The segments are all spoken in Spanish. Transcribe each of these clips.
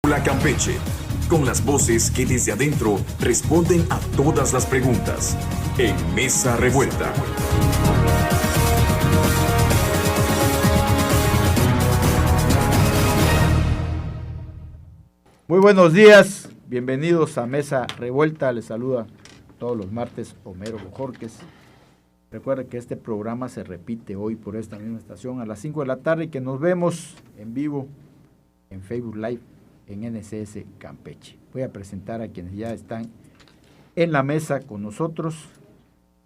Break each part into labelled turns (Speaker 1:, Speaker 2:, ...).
Speaker 1: La Campeche, con las voces que desde adentro responden a todas las preguntas. En Mesa Revuelta.
Speaker 2: Muy buenos días, bienvenidos a Mesa Revuelta. Les saluda todos los martes Homero Bojorquez. Recuerden que este programa se repite hoy por esta misma estación a las 5 de la tarde y que nos vemos en vivo en Facebook Live en NCS Campeche. Voy a presentar a quienes ya están en la mesa con nosotros.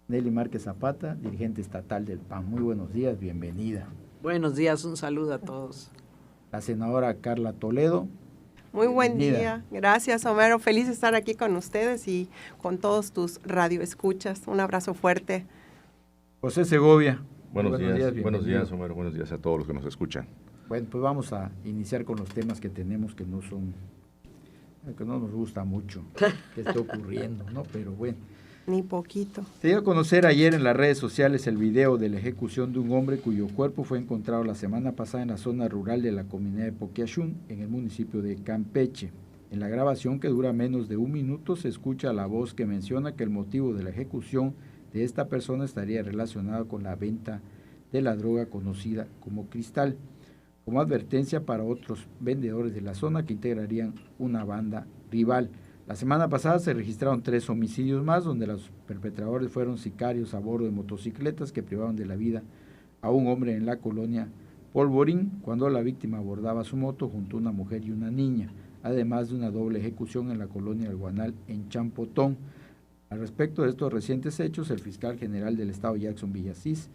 Speaker 2: Nelly Márquez Zapata, dirigente estatal del PAN. Muy buenos días, bienvenida.
Speaker 3: Buenos días, un saludo a todos.
Speaker 2: La senadora Carla Toledo.
Speaker 4: Muy buen
Speaker 2: bienvenida.
Speaker 4: día, gracias Homero, feliz de estar aquí con ustedes y con todos tus radioescuchas. Un abrazo fuerte.
Speaker 2: José Segovia.
Speaker 5: Buenos días,
Speaker 2: bienvenido.
Speaker 5: Homero, buenos días a todos los que nos escuchan.
Speaker 2: Bueno, pues vamos a iniciar con los temas que tenemos que no nos gusta mucho que esté ocurriendo, ¿no? Pero bueno.
Speaker 4: Ni poquito.
Speaker 2: Se dio a conocer ayer en las redes sociales el video de la ejecución de un hombre cuyo cuerpo fue encontrado la semana pasada en la zona rural de la comunidad de Poquiachún, en el municipio de Campeche. En la grabación, que dura menos de un minuto, se escucha la voz que menciona que el motivo de la ejecución de esta persona estaría relacionado con la venta de la droga conocida como cristal, como advertencia para otros vendedores de la zona que integrarían una banda rival. La semana pasada se registraron 3 homicidios más, donde los perpetradores fueron sicarios a bordo de motocicletas que privaron de la vida a un hombre en la colonia Polvorín, cuando la víctima abordaba su moto junto a una mujer y una niña, además de una doble ejecución en la colonia El Guanal en Champotón. Al respecto de estos recientes hechos, el fiscal general del estado, Jackson Villasís,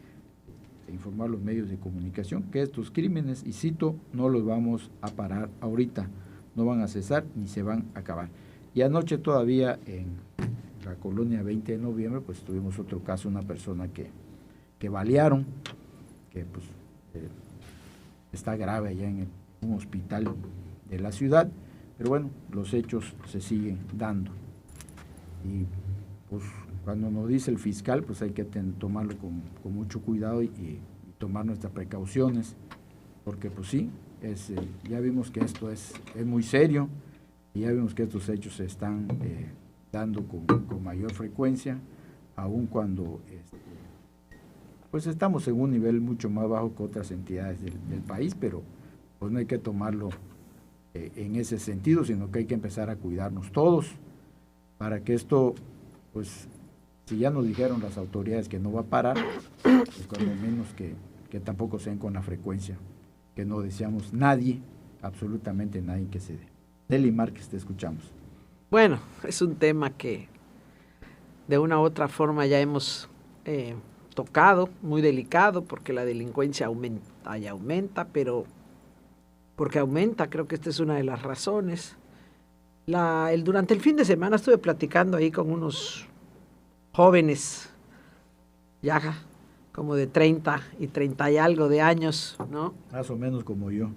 Speaker 2: informó a los medios de comunicación que estos crímenes, y cito, no los vamos a parar ahorita, no van a cesar ni se van a acabar. Y anoche todavía en la colonia 20 de noviembre, pues tuvimos otro caso, una persona que balearon, que pues está grave allá en un hospital de la ciudad, pero bueno, los hechos se siguen dando. Y pues cuando nos dice el fiscal, pues hay que tomarlo con mucho cuidado y tomar nuestras precauciones, porque pues sí, ya vimos que esto es muy serio, y ya vimos que estos hechos se están dando con mayor frecuencia, aun cuando pues estamos en un nivel mucho más bajo que otras entidades del país, pero pues no hay que tomarlo en ese sentido, sino que hay que empezar a cuidarnos todos para que esto, pues si ya nos dijeron las autoridades que no va a parar, pues cuando menos que tampoco sean con la frecuencia que no deseamos nadie, absolutamente nadie que se dé. Nelly Márquez, te escuchamos.
Speaker 3: Bueno, es un tema que de una u otra forma ya hemos tocado, muy delicado, porque la delincuencia aumenta, pero porque aumenta, creo que esta es una de las razones. Durante el fin de semana estuve platicando ahí con unos jóvenes, ya como de 30 y algo de años, ¿no?
Speaker 2: Más o menos como yo.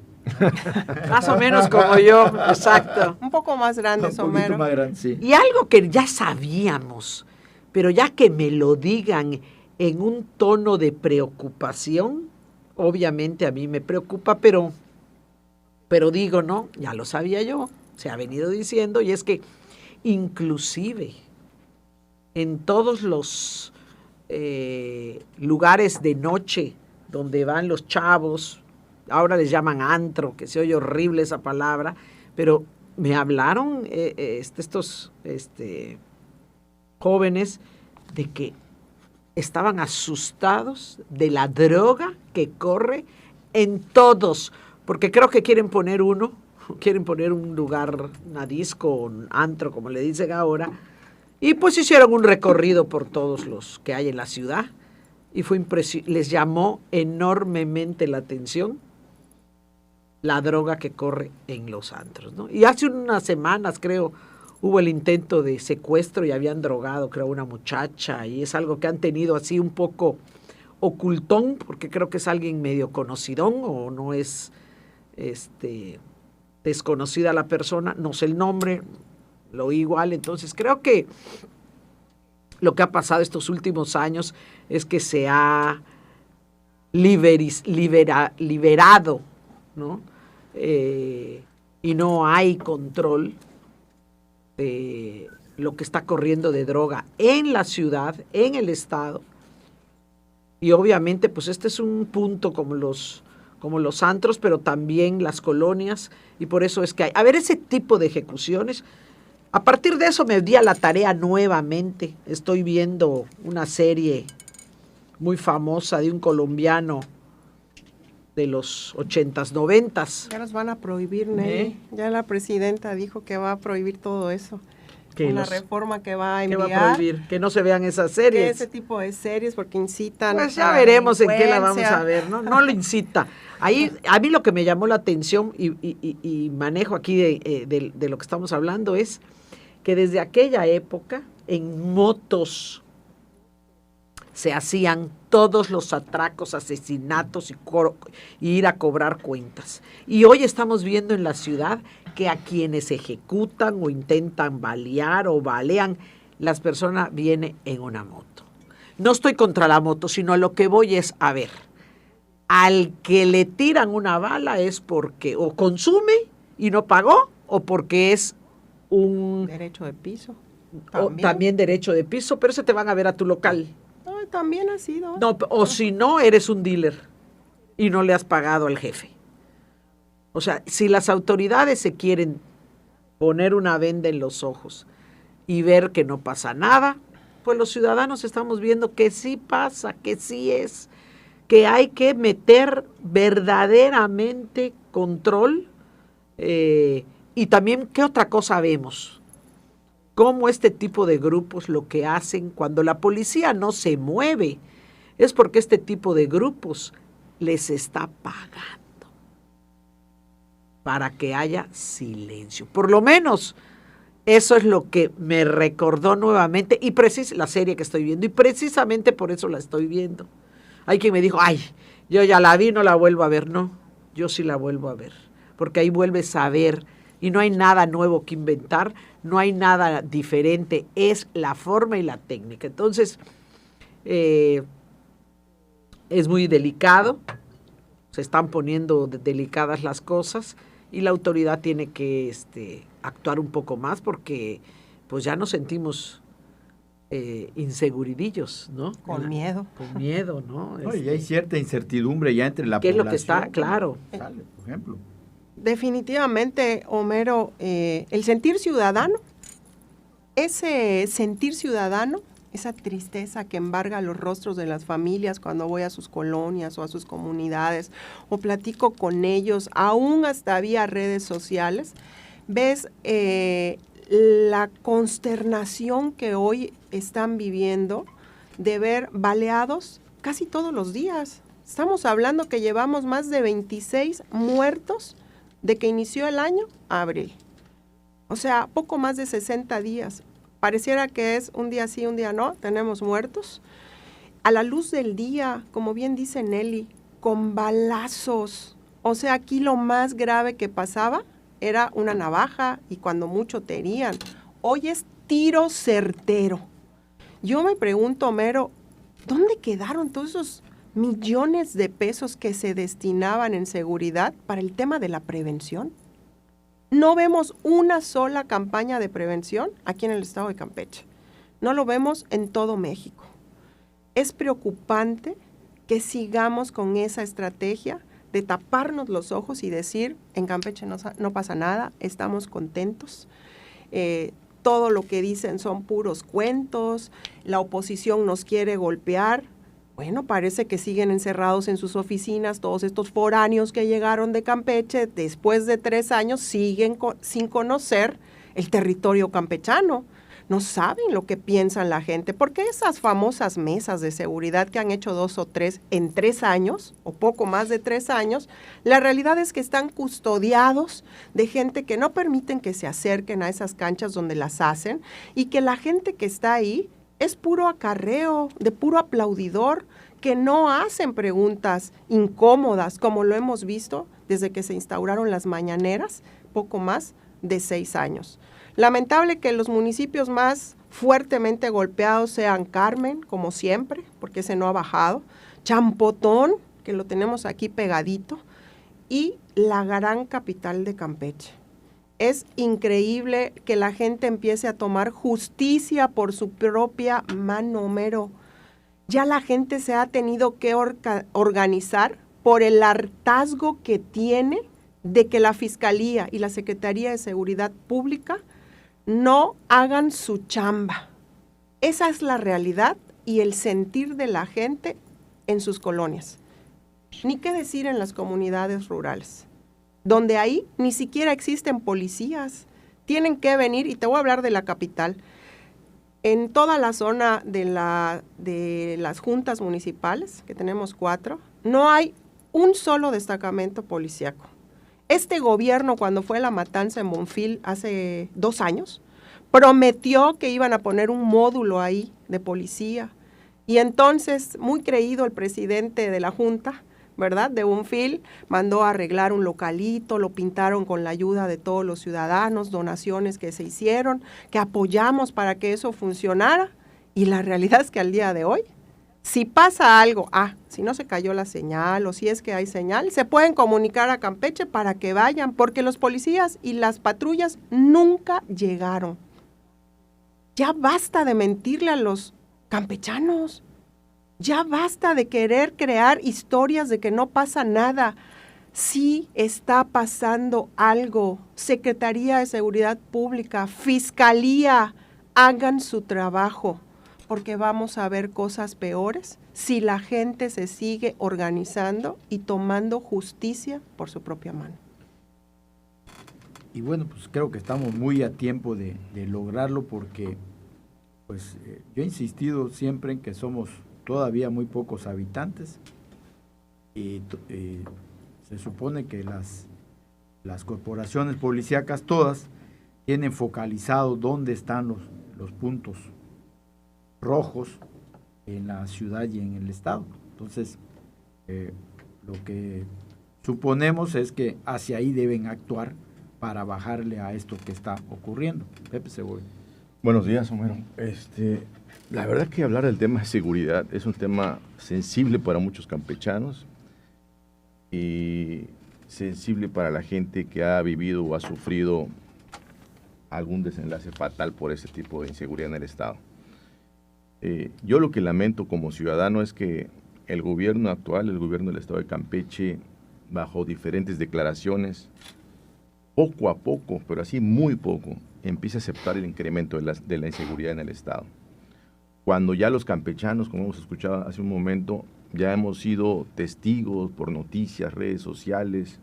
Speaker 3: Más o menos como yo, exacto.
Speaker 4: Un poco más grandes,
Speaker 2: Un poquito
Speaker 4: Homero.
Speaker 2: más grande, sí.
Speaker 3: Y algo que ya sabíamos, pero ya que me lo digan en un tono de preocupación, obviamente a mí me preocupa, pero digo, no, ya lo sabía yo, se ha venido diciendo, y es que inclusive en todos los lugares de noche donde van los chavos, ahora les llaman antro, que se oye horrible esa palabra, pero me hablaron estos jóvenes de que estaban asustados de la droga que corre en todos, porque creo que quieren poner un lugar, una disco, un antro, como le dicen ahora, y pues hicieron un recorrido por todos los que hay en la ciudad, y les llamó enormemente la atención la droga que corre en los antros, ¿no? Y hace unas semanas, creo, hubo el intento de secuestro y habían drogado, creo, a una muchacha, y es algo que han tenido así un poco ocultón, porque creo que es alguien medio conocidón, o no es desconocida la persona, no sé el nombre, lo oí igual. Entonces creo que lo que ha pasado estos últimos años es que se ha liberado, ¿no? y no hay control de lo que está corriendo de droga en la ciudad, en el estado. Y obviamente, pues este es un punto como los antros, pero también las colonias, y por eso es que hay. A ver, ese tipo de ejecuciones. A partir de eso me di a la tarea nuevamente. Estoy viendo una serie muy famosa de un colombiano de los 80s, 90s.
Speaker 4: Ya los van a prohibir, Nelly. Ya la presidenta dijo que va a prohibir todo eso. Una reforma que va a enviar.
Speaker 3: ¿Qué va a prohibir? Que no se vean esas series.
Speaker 4: Ese tipo de series porque incitan.
Speaker 3: Pues ya veremos en qué la vamos a ver, ¿no? No lo incita. Ahí, a mí lo que me llamó la atención y manejo aquí de lo que estamos hablando es que desde aquella época en motos se hacían todos los atracos, asesinatos y ir a cobrar cuentas. Y hoy estamos viendo en la ciudad que a quienes ejecutan o intentan balear o balean, las personas vienen en una moto. No estoy contra la moto, sino a lo que voy es a ver. Al que le tiran una bala es porque o consume y no pagó o porque es un
Speaker 4: derecho de piso.
Speaker 3: También derecho de piso, pero se te van a ver a tu local.
Speaker 4: No, también ha sido.
Speaker 3: No, o si no, eres un dealer y no le has pagado al jefe. O sea, si las autoridades se quieren poner una venda en los ojos y ver que no pasa nada, pues los ciudadanos estamos viendo que sí pasa, que sí es, que hay que meter verdaderamente control. Y también, ¿qué otra cosa vemos? Cómo este tipo de grupos lo que hacen cuando la policía no se mueve es porque este tipo de grupos les está pagando para que haya silencio. Por lo menos eso es lo que me recordó nuevamente y la serie que estoy viendo, y precisamente por eso la estoy viendo. Hay quien me dijo, ay, yo ya la vi, no la vuelvo a ver. No, yo sí la vuelvo a ver, porque ahí vuelves a ver y no hay nada nuevo que inventar, no hay nada diferente, es la forma y la técnica. Entonces, es muy delicado, se están poniendo delicadas las cosas y la autoridad tiene que actuar un poco más porque pues ya nos sentimos inseguridillos, ¿no?
Speaker 4: Con miedo.
Speaker 3: Con miedo, ¿no?
Speaker 2: No, y hay cierta incertidumbre ya entre la
Speaker 3: ¿qué
Speaker 2: población.
Speaker 3: es lo que está? Claro.
Speaker 2: Sale, por ejemplo.
Speaker 4: Definitivamente, Homero, el sentir ciudadano, ese sentir ciudadano, esa tristeza que embarga los rostros de las familias cuando voy a sus colonias o a sus comunidades o platico con ellos, aún hasta vía redes sociales, ves la consternación que hoy están viviendo de ver baleados casi todos los días. Estamos hablando que llevamos más de 26 muertos de que inició el año a abril. O sea, poco más de 60 días. Pareciera que es un día sí, un día no, tenemos muertos. A la luz del día, como bien dice Nelly, con balazos. O sea, aquí lo más grave que pasaba era una navaja y cuando mucho te herían. Hoy es tiro certero. Yo me pregunto, Homero, ¿dónde quedaron todos esos millones de pesos que se destinaban en seguridad para el tema de la prevención? No vemos una sola campaña de prevención aquí en el estado de Campeche. No lo vemos en todo México. Es preocupante que sigamos con esa estrategia de taparnos los ojos y decir, en Campeche no pasa nada, estamos contentos. Todo lo que dicen son puros cuentos, la oposición nos quiere golpear. Bueno, parece que siguen encerrados en sus oficinas, todos estos foráneos que llegaron de Campeche, después de 3 años, siguen sin conocer el territorio campechano. No saben lo que piensan la gente, porque esas famosas mesas de seguridad que han hecho 2 o 3 en 3 años, o poco más de 3 años, la realidad es que están custodiados de gente que no permiten que se acerquen a esas canchas donde las hacen, y que la gente que está ahí es puro acarreo, de puro aplaudidor, que no hacen preguntas incómodas, como lo hemos visto desde que se instauraron las mañaneras, poco más de 6 años. Lamentable que los municipios más fuertemente golpeados sean Carmen, como siempre, porque ese no ha bajado, Champotón, que lo tenemos aquí pegadito, y la gran capital de Campeche. Es increíble que la gente empiece a tomar justicia por su propia mano, Homero. Ya la gente se ha tenido que organizar por el hartazgo que tiene de que la Fiscalía y la Secretaría de Seguridad Pública no hagan su chamba. Esa es la realidad y el sentir de la gente en sus colonias. Ni qué decir en las comunidades rurales, donde ahí ni siquiera existen policías. Tienen que venir, y te voy a hablar de la capital, en toda la zona de las juntas municipales, que tenemos 4, no hay un solo destacamento policíaco. Este gobierno, cuando fue la matanza en Bonfil hace 2 años, prometió que iban a poner un módulo ahí de policía. Y entonces, muy creído el presidente de la junta, ¿verdad?, de Bonfil, mandó a arreglar un localito, lo pintaron con la ayuda de todos los ciudadanos, donaciones que se hicieron, que apoyamos para que eso funcionara. Y la realidad es que al día de hoy, si pasa algo, si no se cayó la señal o si es que hay señal, se pueden comunicar a Campeche para que vayan, porque los policías y las patrullas nunca llegaron. Ya basta de mentirle a los campechanos. Ya basta de querer crear historias de que no pasa nada. Sí está pasando algo. Secretaría de Seguridad Pública, Fiscalía, hagan su trabajo, porque vamos a ver cosas peores si la gente se sigue organizando y tomando justicia por su propia mano.
Speaker 2: Y bueno, pues creo que estamos muy a tiempo de lograrlo, porque pues yo he insistido siempre en que somos todavía muy pocos habitantes y se supone que las corporaciones policíacas todas tienen focalizado dónde están los puntos rojos en la ciudad y en el estado. Entonces, lo que suponemos es que hacia ahí deben actuar para bajarle a esto que está ocurriendo. Pepe Segovia.
Speaker 5: Buenos días, Homero. La verdad que hablar del tema de seguridad es un tema sensible para muchos campechanos y sensible para la gente que ha vivido o ha sufrido algún desenlace fatal por ese tipo de inseguridad en el estado. Yo lo que lamento como ciudadano es que el gobierno actual, el gobierno del estado de Campeche, bajo diferentes declaraciones, poco a poco, pero así muy poco, empieza a aceptar el incremento de la inseguridad en el estado. Cuando ya los campechanos, como hemos escuchado hace un momento, ya hemos sido testigos por noticias, redes sociales,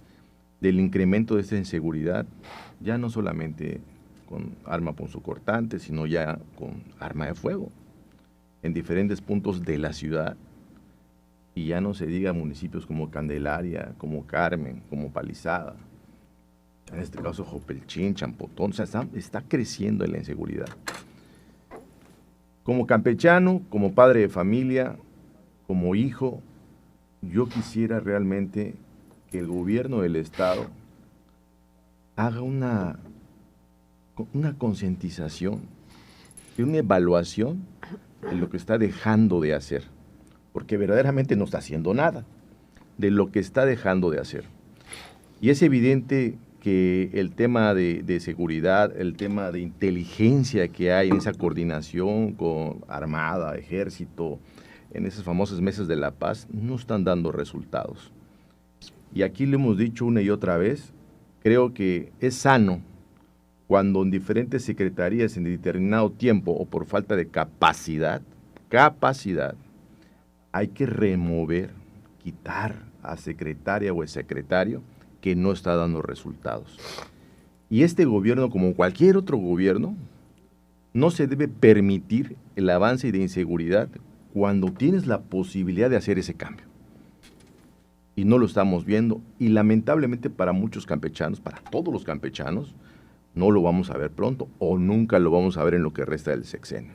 Speaker 5: del incremento de esta inseguridad, ya no solamente con arma punzocortante, sino ya con arma de fuego, en diferentes puntos de la ciudad, y ya no se diga municipios como Candelaria, como Carmen, como Palizada, en este caso Jopelchín, Champotón. O sea, está creciendo en la inseguridad. Como campechano, como padre de familia, como hijo, yo quisiera realmente que el gobierno del estado haga una concientización y una evaluación de lo que está dejando de hacer, porque verdaderamente no está haciendo nada de lo que está dejando de hacer. Y es evidente que el tema de seguridad, el tema de inteligencia que hay en esa coordinación con Armada, Ejército, en esas famosas mesas de la paz, no están dando resultados. Y aquí lo hemos dicho una y otra vez, creo que es sano cuando en diferentes secretarías en determinado tiempo o por falta de capacidad, hay que remover, quitar a secretaria o a secretario que no está dando resultados. Y este gobierno, como cualquier otro gobierno, no se debe permitir el avance de inseguridad cuando tienes la posibilidad de hacer ese cambio. Y no lo estamos viendo, y lamentablemente para muchos campechanos, para todos los campechanos, no lo vamos a ver pronto, o nunca lo vamos a ver en lo que resta del sexenio.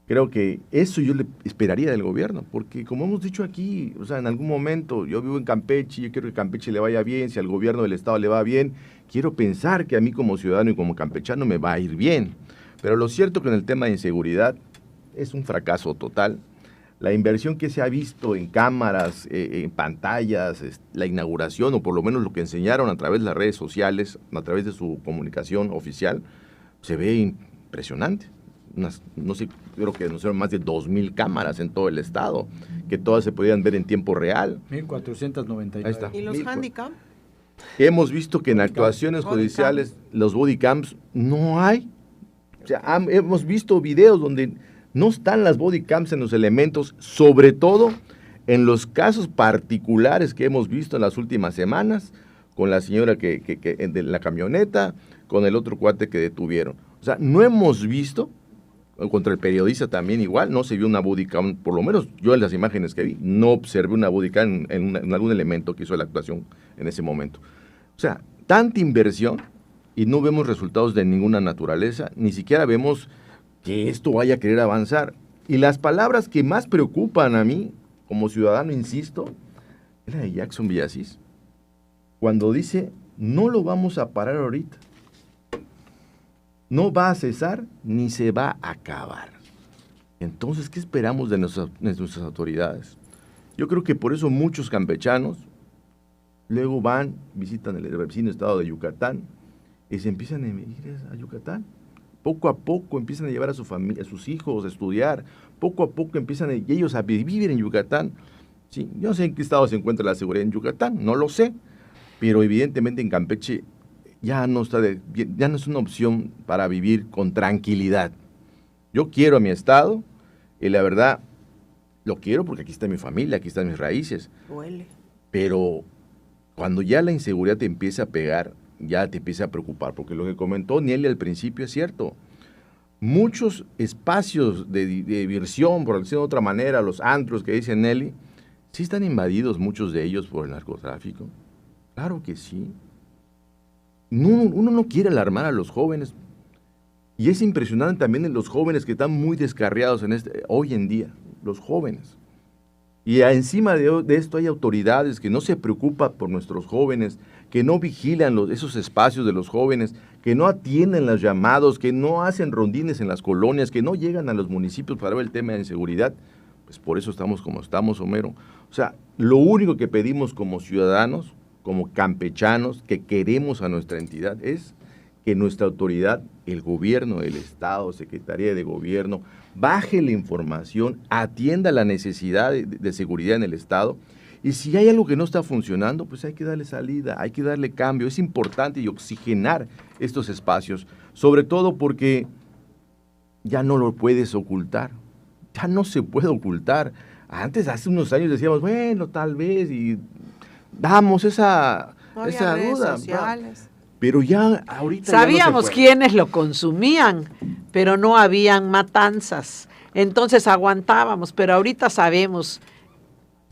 Speaker 5: Creo que eso yo le esperaría del gobierno, porque como hemos dicho aquí, o sea, en algún momento, yo vivo en Campeche, yo quiero que Campeche le vaya bien, si al gobierno del estado le va bien, quiero pensar que a mí como ciudadano y como campechano me va a ir bien. Pero lo cierto que en el tema de inseguridad es un fracaso total. La inversión que se ha visto en cámaras, en pantallas, la inauguración, o por lo menos lo que enseñaron a través de las redes sociales, a través de su comunicación oficial, se ve impresionante. No sé, creo que no son más de 2,000 cámaras en todo el estado, que todas se podían ver en tiempo real.
Speaker 2: 1,499.
Speaker 5: Ahí está.
Speaker 4: ¿Y los handicap?
Speaker 5: Hemos visto que en actuaciones judiciales los body cams no hay. O sea, hemos visto videos donde no están las body cams en los elementos, sobre todo en los casos particulares que hemos visto en las últimas semanas, con la señora que de la camioneta, con el otro cuate que detuvieron. O sea, no hemos visto, contra el periodista también igual, no se vio una body cam, por lo menos yo en las imágenes que vi, no observé una body cam en algún elemento que hizo la actuación en ese momento. O sea, tanta inversión y no vemos resultados de ninguna naturaleza, ni siquiera vemos que esto vaya a querer avanzar. Y las palabras que más preocupan a mí, como ciudadano, insisto, es la de Jackson Villasís, cuando dice, no lo vamos a parar ahorita. No va a cesar ni se va a acabar. Entonces, ¿qué esperamos de nuestras autoridades? Yo creo que por eso muchos campechanos luego van, visitan el vecino estado de Yucatán y se empiezan a ir a Yucatán. Poco a poco empiezan a llevar a su familia, a sus hijos a estudiar. Poco a poco empiezan ellos a vivir en Yucatán. Sí, yo no sé en qué estado se encuentra la seguridad en Yucatán, no lo sé. Pero evidentemente en Campeche ya no es una opción para vivir con tranquilidad. Yo quiero a mi estado y la verdad lo quiero porque aquí está mi familia, aquí están mis raíces.
Speaker 4: Duele.
Speaker 5: Pero cuando ya la inseguridad te empieza a pegar, ya te empieza a preocupar, porque lo que comentó Nelly al principio es cierto. Muchos espacios de diversión, por decirlo de otra manera, los antros que dice Nelly, sí están invadidos muchos de ellos por el narcotráfico. Claro que sí. Uno no quiere alarmar a los jóvenes. Y es impresionante también en los jóvenes que están muy descarriados hoy en día, los jóvenes. Y encima de esto hay autoridades que no se preocupan por nuestros jóvenes, que no vigilan esos espacios de los jóvenes, que no atienden los llamados, que no hacen rondines en las colonias, que no llegan a los municipios para ver el tema de inseguridad. Pues por eso estamos como estamos, Homero. O sea, lo único que pedimos como ciudadanos, como campechanos, que queremos a nuestra entidad, es que nuestra autoridad, el gobierno, el Estado, Secretaría de Gobierno, baje la información, atienda la necesidad de seguridad en el Estado, y si hay algo que no está funcionando, pues hay que darle salida, hay que darle cambio. Es importante y oxigenar estos espacios, sobre todo porque ya no lo puedes ocultar, ya no se puede ocultar. Antes, hace unos años decíamos, bueno, tal vez, y damos esa duda.
Speaker 4: Sociales.
Speaker 5: Pero ya ahorita
Speaker 3: sabíamos
Speaker 5: ya no se puede.
Speaker 3: quiénes lo consumían, pero no habían matanzas. Entonces aguantábamos, pero ahorita sabemos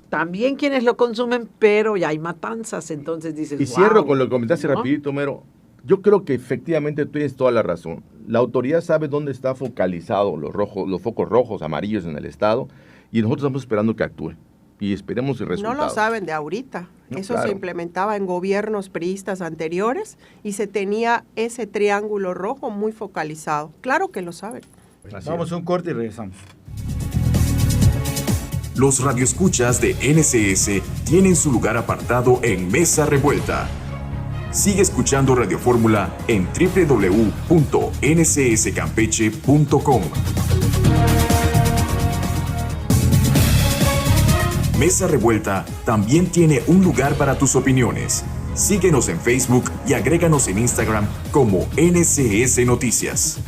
Speaker 3: también quiénes lo consumen, pero ya hay matanzas. Entonces dices,
Speaker 5: Y
Speaker 3: wow,
Speaker 5: cierro con lo que comentaste
Speaker 3: ¿no?
Speaker 5: rapidito, Mero. Yo creo que efectivamente tú tienes toda la razón. La autoridad sabe dónde está focalizado los focos rojos, amarillos en el Estado, y nosotros estamos esperando que actúe. Y esperemos el resultado.
Speaker 4: No lo saben de ahorita.
Speaker 5: No,
Speaker 4: Eso
Speaker 5: claro.
Speaker 4: se implementaba en gobiernos priistas anteriores y se tenía ese triángulo rojo muy focalizado. Claro que lo saben.
Speaker 5: Así
Speaker 2: Vamos
Speaker 5: es.
Speaker 2: a un corte y regresamos.
Speaker 1: Los radioescuchas de NCS tienen su lugar apartado en Mesa Revuelta. Sigue escuchando Radio Fórmula en www.ncscampeche.com. Mesa Revuelta también tiene un lugar para tus opiniones. Síguenos en Facebook y agréganos en Instagram como NCS Noticias.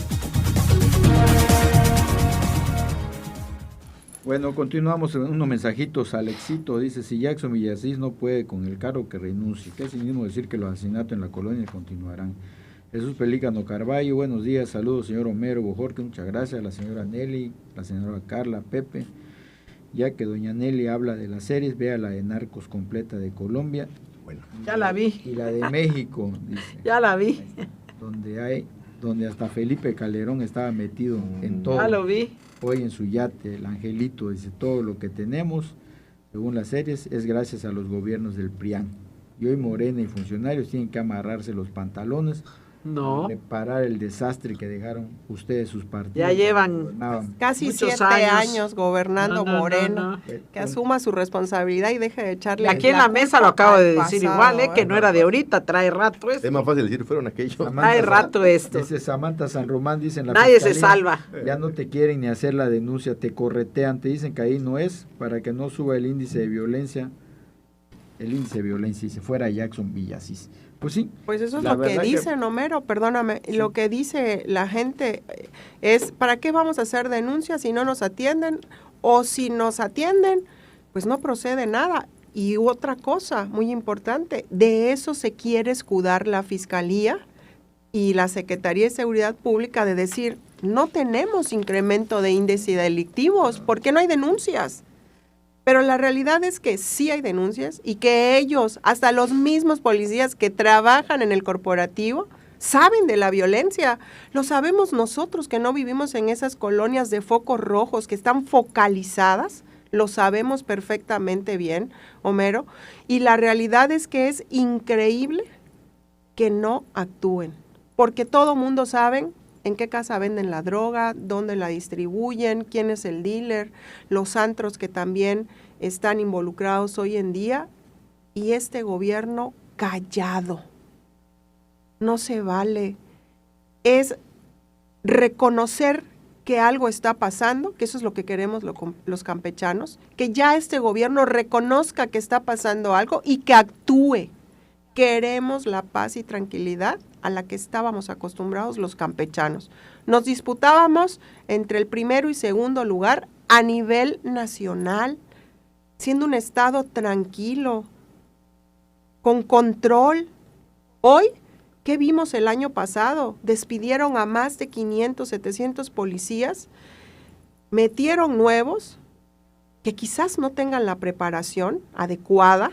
Speaker 2: Bueno, continuamos en unos mensajitos. Alexito dice, si Jackson Villasís no puede con el cargo, que renuncie. Que es el mismo decir que los asesinatos en la colonia continuarán. Jesús Pelícano Carballo, buenos días, saludos señor Homero Bojorque, muchas gracias a la señora Nelly, la señora Carla, Pepe. Ya que doña Nelly habla de las series, vea la de Narcos completa de Colombia.
Speaker 5: Bueno,
Speaker 3: Ya la vi,
Speaker 2: Y la de México, dice.
Speaker 3: ya la vi,
Speaker 2: Donde hasta Felipe Calderón estaba metido en todo.
Speaker 3: ya lo vi.
Speaker 2: Hoy en su yate, el Angelito, dice, todo lo que tenemos, según las series, es gracias a los gobiernos del PRIAN. Y hoy Morena y funcionarios tienen que amarrarse los pantalones
Speaker 3: No.
Speaker 2: reparar el desastre que dejaron ustedes, sus partidos.
Speaker 3: Ya llevan
Speaker 2: gobernaban.
Speaker 4: Casi
Speaker 3: Muchos
Speaker 4: 7 años gobernando
Speaker 3: No, no,
Speaker 4: Moreno.
Speaker 3: no.
Speaker 4: Que asuma su responsabilidad y deje de echarle
Speaker 3: Aquí en la mesa lo
Speaker 4: culpa
Speaker 3: acabo
Speaker 4: al
Speaker 3: de decir
Speaker 4: pasado,
Speaker 3: igual, que no era de ahorita, trae rato
Speaker 5: Es
Speaker 3: esto.
Speaker 5: más fácil decir, fueron aquellos.
Speaker 3: Trae rato esto.
Speaker 2: Dice Samantha San Román, dicen la
Speaker 3: Nadie se
Speaker 2: fiscalía,
Speaker 3: salva.
Speaker 2: Ya no te quieren ni hacer la denuncia, te corretean, te dicen que ahí no es, para que no suba el índice de violencia. El índice de violencia, y se fuera Jackson Villasís. Pues sí.
Speaker 4: Pues eso es
Speaker 2: la
Speaker 4: lo que
Speaker 2: verdad
Speaker 4: dicen, Homero, perdóname.
Speaker 2: Sí.
Speaker 4: Lo que dice la gente es, ¿para qué vamos a hacer denuncias si no nos atienden? O si nos atienden, pues no procede nada. Y otra cosa muy importante, de eso se quiere escudar la Fiscalía y la Secretaría de Seguridad Pública, de decir, no tenemos incremento de índices delictivos, ¿por qué no hay denuncias? Pero la realidad es que sí hay denuncias y que ellos, hasta los mismos policías que trabajan en el corporativo, saben de la violencia. Lo sabemos nosotros que no vivimos en esas colonias de focos rojos que están focalizadas. Lo sabemos perfectamente bien, Homero. Y la realidad es que es increíble que no actúen. Porque todo mundo sabe en qué casa venden la droga, dónde la distribuyen, quién es el dealer, los antros que también están involucrados hoy en día, y este gobierno callado. No se vale. Es reconocer que algo está pasando, que eso es lo que queremos los campechanos, que ya este gobierno reconozca que está pasando algo y que actúe. Queremos la paz y tranquilidad a la que estábamos acostumbrados los campechanos. Nos disputábamos entre el primero y segundo lugar a nivel nacional, siendo un estado tranquilo, con control. Hoy, ¿qué vimos el año pasado? Despidieron a más de 500, 700 policías, metieron nuevos que quizás no tengan la preparación adecuada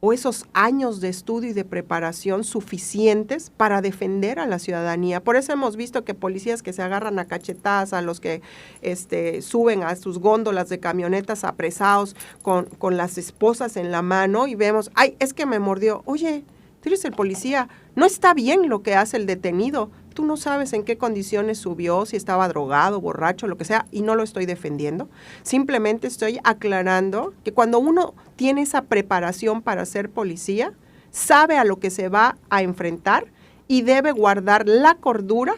Speaker 4: o esos años de estudio y de preparación suficientes para defender a la ciudadanía. Por eso hemos visto que policías que se agarran a cachetadas, a los que suben a sus góndolas de camionetas apresados con las esposas en la mano y vemos, ¡ay, es que me mordió! Oye, tú eres el policía, no está bien lo que hace el detenido. Tú no sabes en qué condiciones subió, si estaba drogado, borracho, lo que sea, y no lo estoy defendiendo. Simplemente estoy aclarando que cuando uno tiene esa preparación para ser policía, sabe a lo que se va a enfrentar y debe guardar la cordura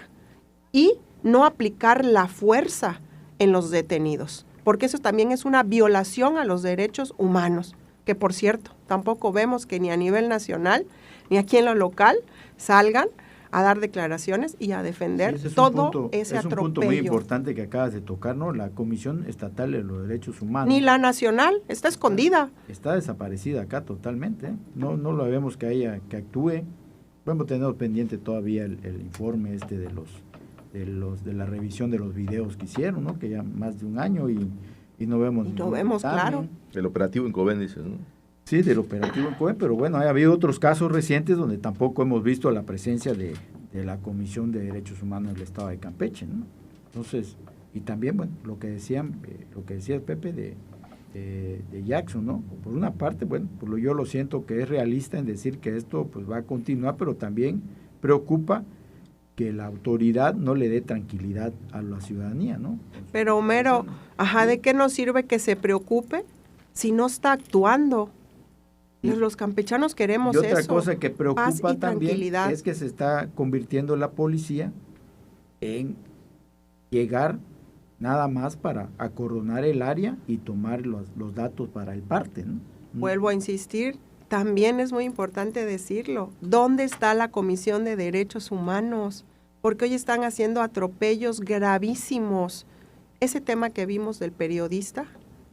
Speaker 4: y no aplicar la fuerza en los detenidos, porque eso también es una violación a los derechos humanos, que por cierto, tampoco vemos que ni a nivel nacional ni aquí en lo local salgan a dar declaraciones y a defender
Speaker 2: Sí,
Speaker 4: todo ese
Speaker 2: es un
Speaker 4: atropello.
Speaker 2: punto muy importante que acabas de tocar, ¿no? La Comisión Estatal de los Derechos Humanos.
Speaker 4: Ni la nacional, está escondida.
Speaker 2: Está desaparecida acá totalmente, ¿eh? No lo vemos que actúe. Podemos tener pendiente todavía el informe de la revisión de los videos que hicieron, ¿no? Que ya más de un año y no vemos.
Speaker 4: Y no
Speaker 2: ningún
Speaker 4: vemos,
Speaker 2: dictamen.
Speaker 4: claro.
Speaker 5: El operativo en Coven, dices, ¿no?
Speaker 2: Sí, del operativo en Coven, pero bueno, ha habido otros casos recientes donde tampoco hemos visto la presencia de la Comisión de Derechos Humanos del Estado de Campeche, ¿no? Entonces, y también, bueno, lo que decía el Pepe de Jackson, ¿no? Por una parte, bueno, pues yo lo siento que es realista en decir que esto pues va a continuar, pero también preocupa que la autoridad no le dé tranquilidad a la ciudadanía, ¿no?
Speaker 4: Pero Homero, ¿de qué nos sirve que se preocupe si no está actuando? Los campechanos queremos eso.
Speaker 2: Y otra cosa que
Speaker 4: paz
Speaker 2: preocupa
Speaker 4: y
Speaker 2: también
Speaker 4: tranquilidad.
Speaker 2: es que se está convirtiendo la policía en llegar nada más para acordonar el área y tomar los datos para el parte, ¿no?
Speaker 4: Vuelvo a insistir, también es muy importante decirlo. ¿Dónde está la Comisión de Derechos Humanos? Porque hoy están haciendo atropellos gravísimos. Ese tema que vimos del periodista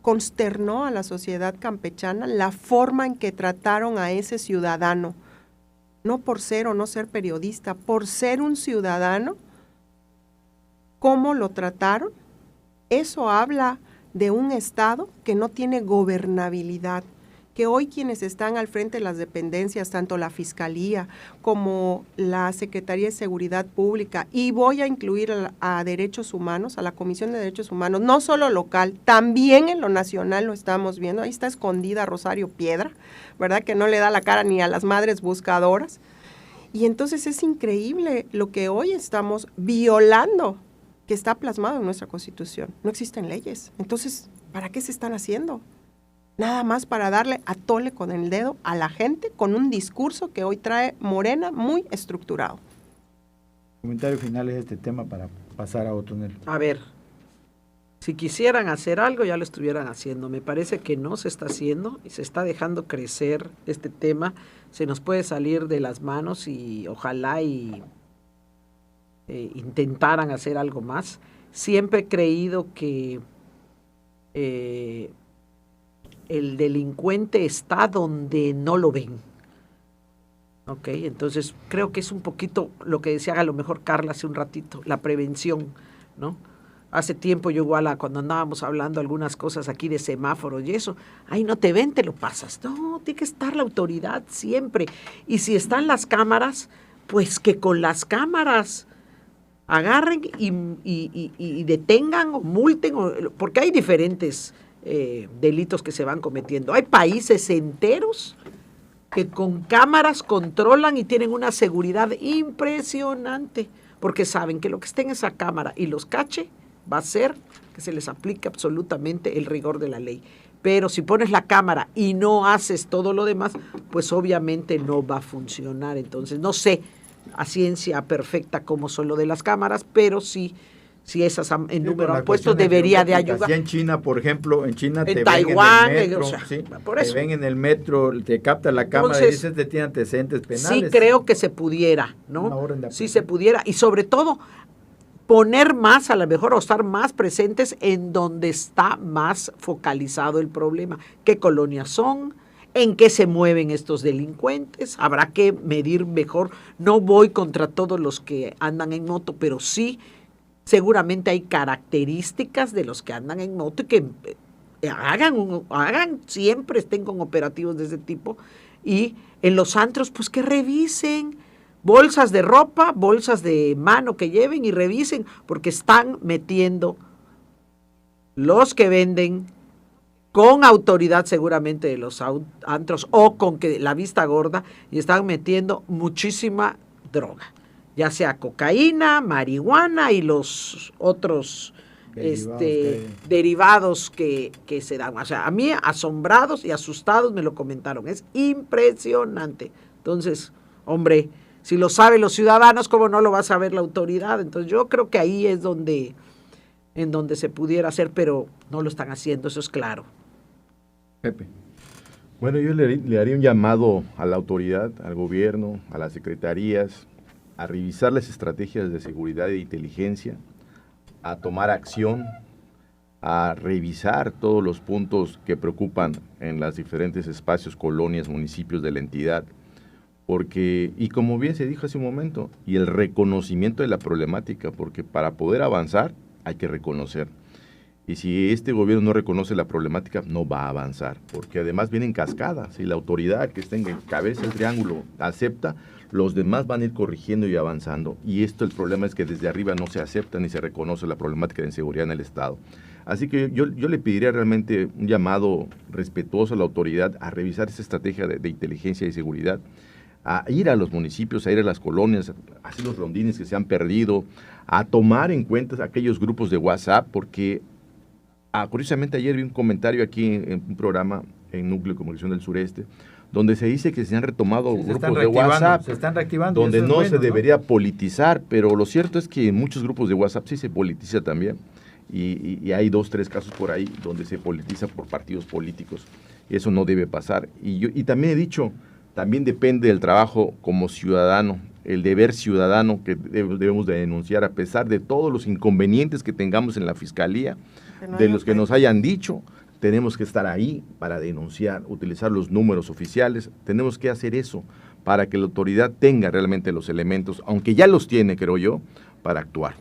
Speaker 4: consternó a la sociedad campechana, la forma en que trataron a ese ciudadano, no por ser o no ser periodista, por ser un ciudadano, cómo lo trataron. Eso habla de un Estado que no tiene gobernabilidad, que hoy quienes están al frente de las dependencias, tanto la Fiscalía como la Secretaría de Seguridad Pública, y voy a incluir a Derechos Humanos, a la Comisión de Derechos Humanos, no solo local, también en lo nacional lo estamos viendo. Ahí está escondida Rosario Piedra, ¿verdad? Que no le da la cara ni a las madres buscadoras. Y entonces es increíble lo que hoy estamos violando, que está plasmado en nuestra Constitución. No existen leyes. Entonces, ¿para qué se están haciendo? Nada más para darle a tole con el dedo a la gente con un discurso que hoy trae Morena muy estructurado.
Speaker 2: Comentario final es este tema para pasar a otro, Nelly.
Speaker 3: A ver, si quisieran hacer algo ya lo estuvieran haciendo. Me parece que no se está haciendo y se está dejando crecer este tema. Se nos puede salir de las manos y ojalá intentaran hacer algo más. Siempre he creído que el delincuente está donde no lo ven. Ok, entonces creo que es un poquito lo que decía a lo mejor Carla hace un ratito, la prevención, ¿no? Hace tiempo yo igual cuando andábamos hablando algunas cosas aquí de semáforos y eso, ay, no te ven, te lo pasas. No, tiene que estar la autoridad siempre. Y si están las cámaras, pues que con las cámaras agarren y detengan o multen, porque hay diferentes delitos que se van cometiendo. Hay países enteros que con cámaras controlan y tienen una seguridad impresionante, porque saben que lo que esté en esa cámara y los cache va a ser que se les aplique absolutamente el rigor de la ley. Pero si pones la cámara y no haces todo lo demás, pues obviamente no va a funcionar. Entonces, no sé a ciencia perfecta cómo son lo de las cámaras, pero sí, si esas en número han puesto, debería de ayudar.
Speaker 2: En China, por ejemplo, en China
Speaker 3: en
Speaker 2: te
Speaker 3: Taiwán,
Speaker 2: ven en el metro,
Speaker 3: o sea,
Speaker 2: ¿sí?
Speaker 3: por eso.
Speaker 2: Te ven en el metro, te capta la cámara y
Speaker 3: Entonces,
Speaker 2: dices que tiene antecedentes penales.
Speaker 3: Sí creo que se pudiera,
Speaker 2: Una
Speaker 3: ¿no?
Speaker 2: orden de
Speaker 3: Sí
Speaker 2: aprehensión.
Speaker 3: se pudiera, y sobre todo poner más, a lo mejor, o estar más presentes en donde está más focalizado el problema. ¿Qué colonias son? ¿En qué se mueven estos delincuentes? Habrá que medir mejor. No voy contra todos los que andan en moto, pero sí, seguramente hay características de los que andan en moto y que hagan siempre, estén con operativos de ese tipo. Y en los antros, pues que revisen bolsas de ropa, bolsas de mano que lleven y revisen, porque están metiendo los que venden con autoridad seguramente de los antros o con que la vista gorda, y están metiendo muchísima droga, ya sea cocaína, marihuana y los otros derivados que se dan. O sea, a mí asombrados y asustados me lo comentaron, es impresionante. Entonces, hombre, si lo saben los ciudadanos, ¿cómo no lo va a saber la autoridad? Entonces yo creo que ahí es en donde se pudiera hacer, pero no lo están haciendo, eso es claro.
Speaker 2: Pepe.
Speaker 5: Bueno, yo le haría un llamado a la autoridad, al gobierno, a las secretarías, a revisar las estrategias de seguridad e inteligencia, a tomar acción, a revisar todos los puntos que preocupan en los diferentes espacios, colonias, municipios de la entidad, porque, y como bien se dijo hace un momento, y el reconocimiento de la problemática, porque para poder avanzar hay que reconocer. Y si este gobierno no reconoce la problemática, no va a avanzar, porque además viene en cascada. Si la autoridad que está en cabeza del triángulo acepta, los demás van a ir corrigiendo y avanzando. Y esto, el problema es que desde arriba no se acepta ni se reconoce la problemática de inseguridad en el Estado. Así que yo le pediría realmente un llamado respetuoso a la autoridad a revisar esa estrategia de inteligencia y seguridad, a ir a los municipios, a ir a las colonias, a hacer los rondines que se han perdido, a tomar en cuenta aquellos grupos de WhatsApp, porque curiosamente ayer vi un comentario aquí en un programa en Núcleo de Comunicación del Sureste, donde se dice que se han retomado grupos de WhatsApp,
Speaker 2: se están reactivando,
Speaker 5: donde
Speaker 2: eso es
Speaker 5: no
Speaker 2: bueno,
Speaker 5: se debería politizar, pero lo cierto es que en muchos grupos de WhatsApp sí se politiza también, y hay 2, 3 casos por ahí donde se politiza por partidos políticos, y eso no debe pasar. Y también he dicho, también depende del trabajo como ciudadano, el deber ciudadano que debemos de denunciar, a pesar de todos los inconvenientes que tengamos en la Fiscalía, de los que nos hayan dicho, tenemos que estar ahí para denunciar, utilizar los números oficiales, tenemos que hacer eso para que la autoridad tenga realmente los elementos, aunque ya los tiene, creo yo, para actuar.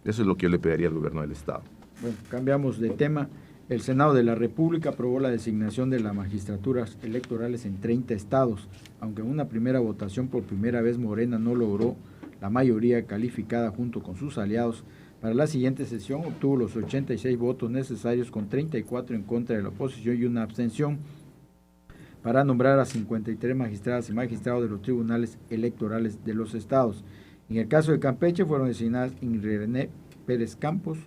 Speaker 5: Eso es lo que yo le pediría al gobierno del Estado.
Speaker 2: Bueno, cambiamos de tema. El Senado de la República aprobó la designación de las magistraturas electorales en 30 estados, aunque en una primera votación por primera vez Morena no logró la mayoría calificada junto con sus aliados. Para la siguiente sesión obtuvo los 86 votos necesarios con 34 en contra de la oposición y una abstención. para nombrar a 53 magistradas y magistrados de los tribunales electorales de los estados. En el caso de Campeche fueron designadas Irene Pérez Campos,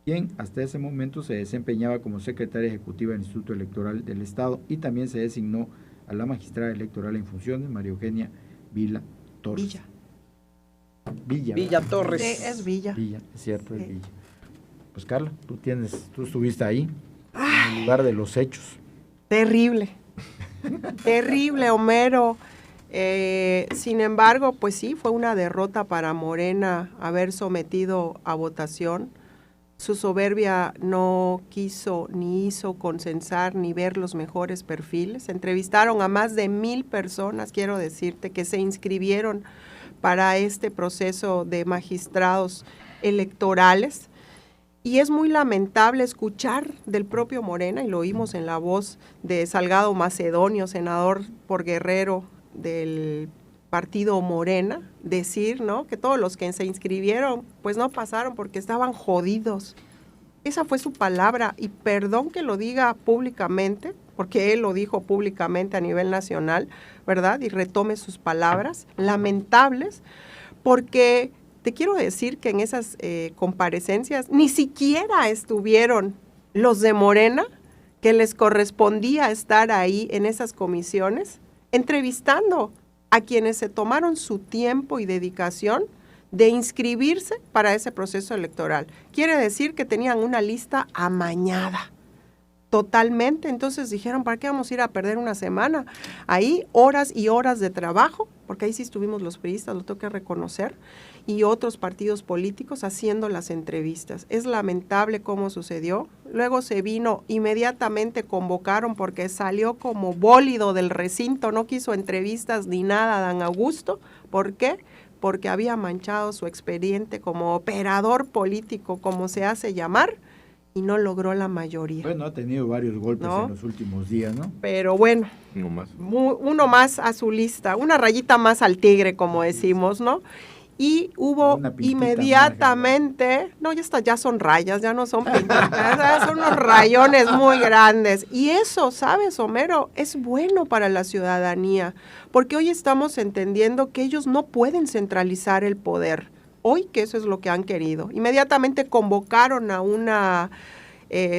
Speaker 2: quien hasta ese momento se desempeñaba como secretaria ejecutiva del Instituto Electoral del Estado, y también se designó a la magistrada electoral en funciones, María Eugenia Villa Torres.
Speaker 3: Villa Torres.
Speaker 4: Sí, es Villa.
Speaker 2: Villa, es cierto, es Villa. Pues Carla, tú estuviste ahí, en el lugar de los hechos.
Speaker 4: Terrible, terrible, Homero. Sin embargo, pues sí, fue una derrota para Morena haber sometido a votación. Su soberbia no quiso ni hizo consensar ni ver los mejores perfiles. Entrevistaron a más de 1,000 personas, quiero decirte, que se inscribieron para este proceso de magistrados electorales. Y es muy lamentable escuchar del propio Morena, y lo oímos en la voz de Salgado Macedonio, senador por Guerrero del partido Morena, decir, ¿no?, que todos los que se inscribieron pues no pasaron porque estaban jodidos. Esa fue su palabra, y perdón que lo diga públicamente, porque él lo dijo públicamente a nivel nacional, ¿verdad? Y retome sus palabras, lamentables, porque te quiero decir que en esas comparecencias ni siquiera estuvieron los de Morena, que les correspondía estar ahí en esas comisiones, entrevistando a quienes se tomaron su tiempo y dedicación de inscribirse para ese proceso electoral. Quiere decir que tenían una lista amañada, totalmente. Entonces dijeron, ¿para qué vamos a ir a perder una semana? Ahí horas y horas de trabajo, porque ahí sí estuvimos los priistas, lo tengo que reconocer, y otros partidos políticos haciendo las entrevistas. Es lamentable cómo sucedió. Luego se vino, inmediatamente convocaron, porque salió como bólido del recinto, no quiso entrevistas ni nada, Dan Augusto. ¿Por qué? Porque había manchado su expediente como operador político, como se hace llamar, y no logró la mayoría.
Speaker 2: Bueno, ha tenido varios golpes, ¿no?, en los últimos días, ¿no?
Speaker 4: Pero bueno, uno más a su lista, una rayita más al tigre, como decimos, ¿no? Y hubo inmediatamente, no, ya son rayas, ya no son pintitas, son unos rayones muy grandes. Y eso, ¿sabes, Homero? Es bueno para la ciudadanía, porque hoy estamos entendiendo que ellos no pueden centralizar el poder. Hoy que eso es lo que han querido. Inmediatamente convocaron a una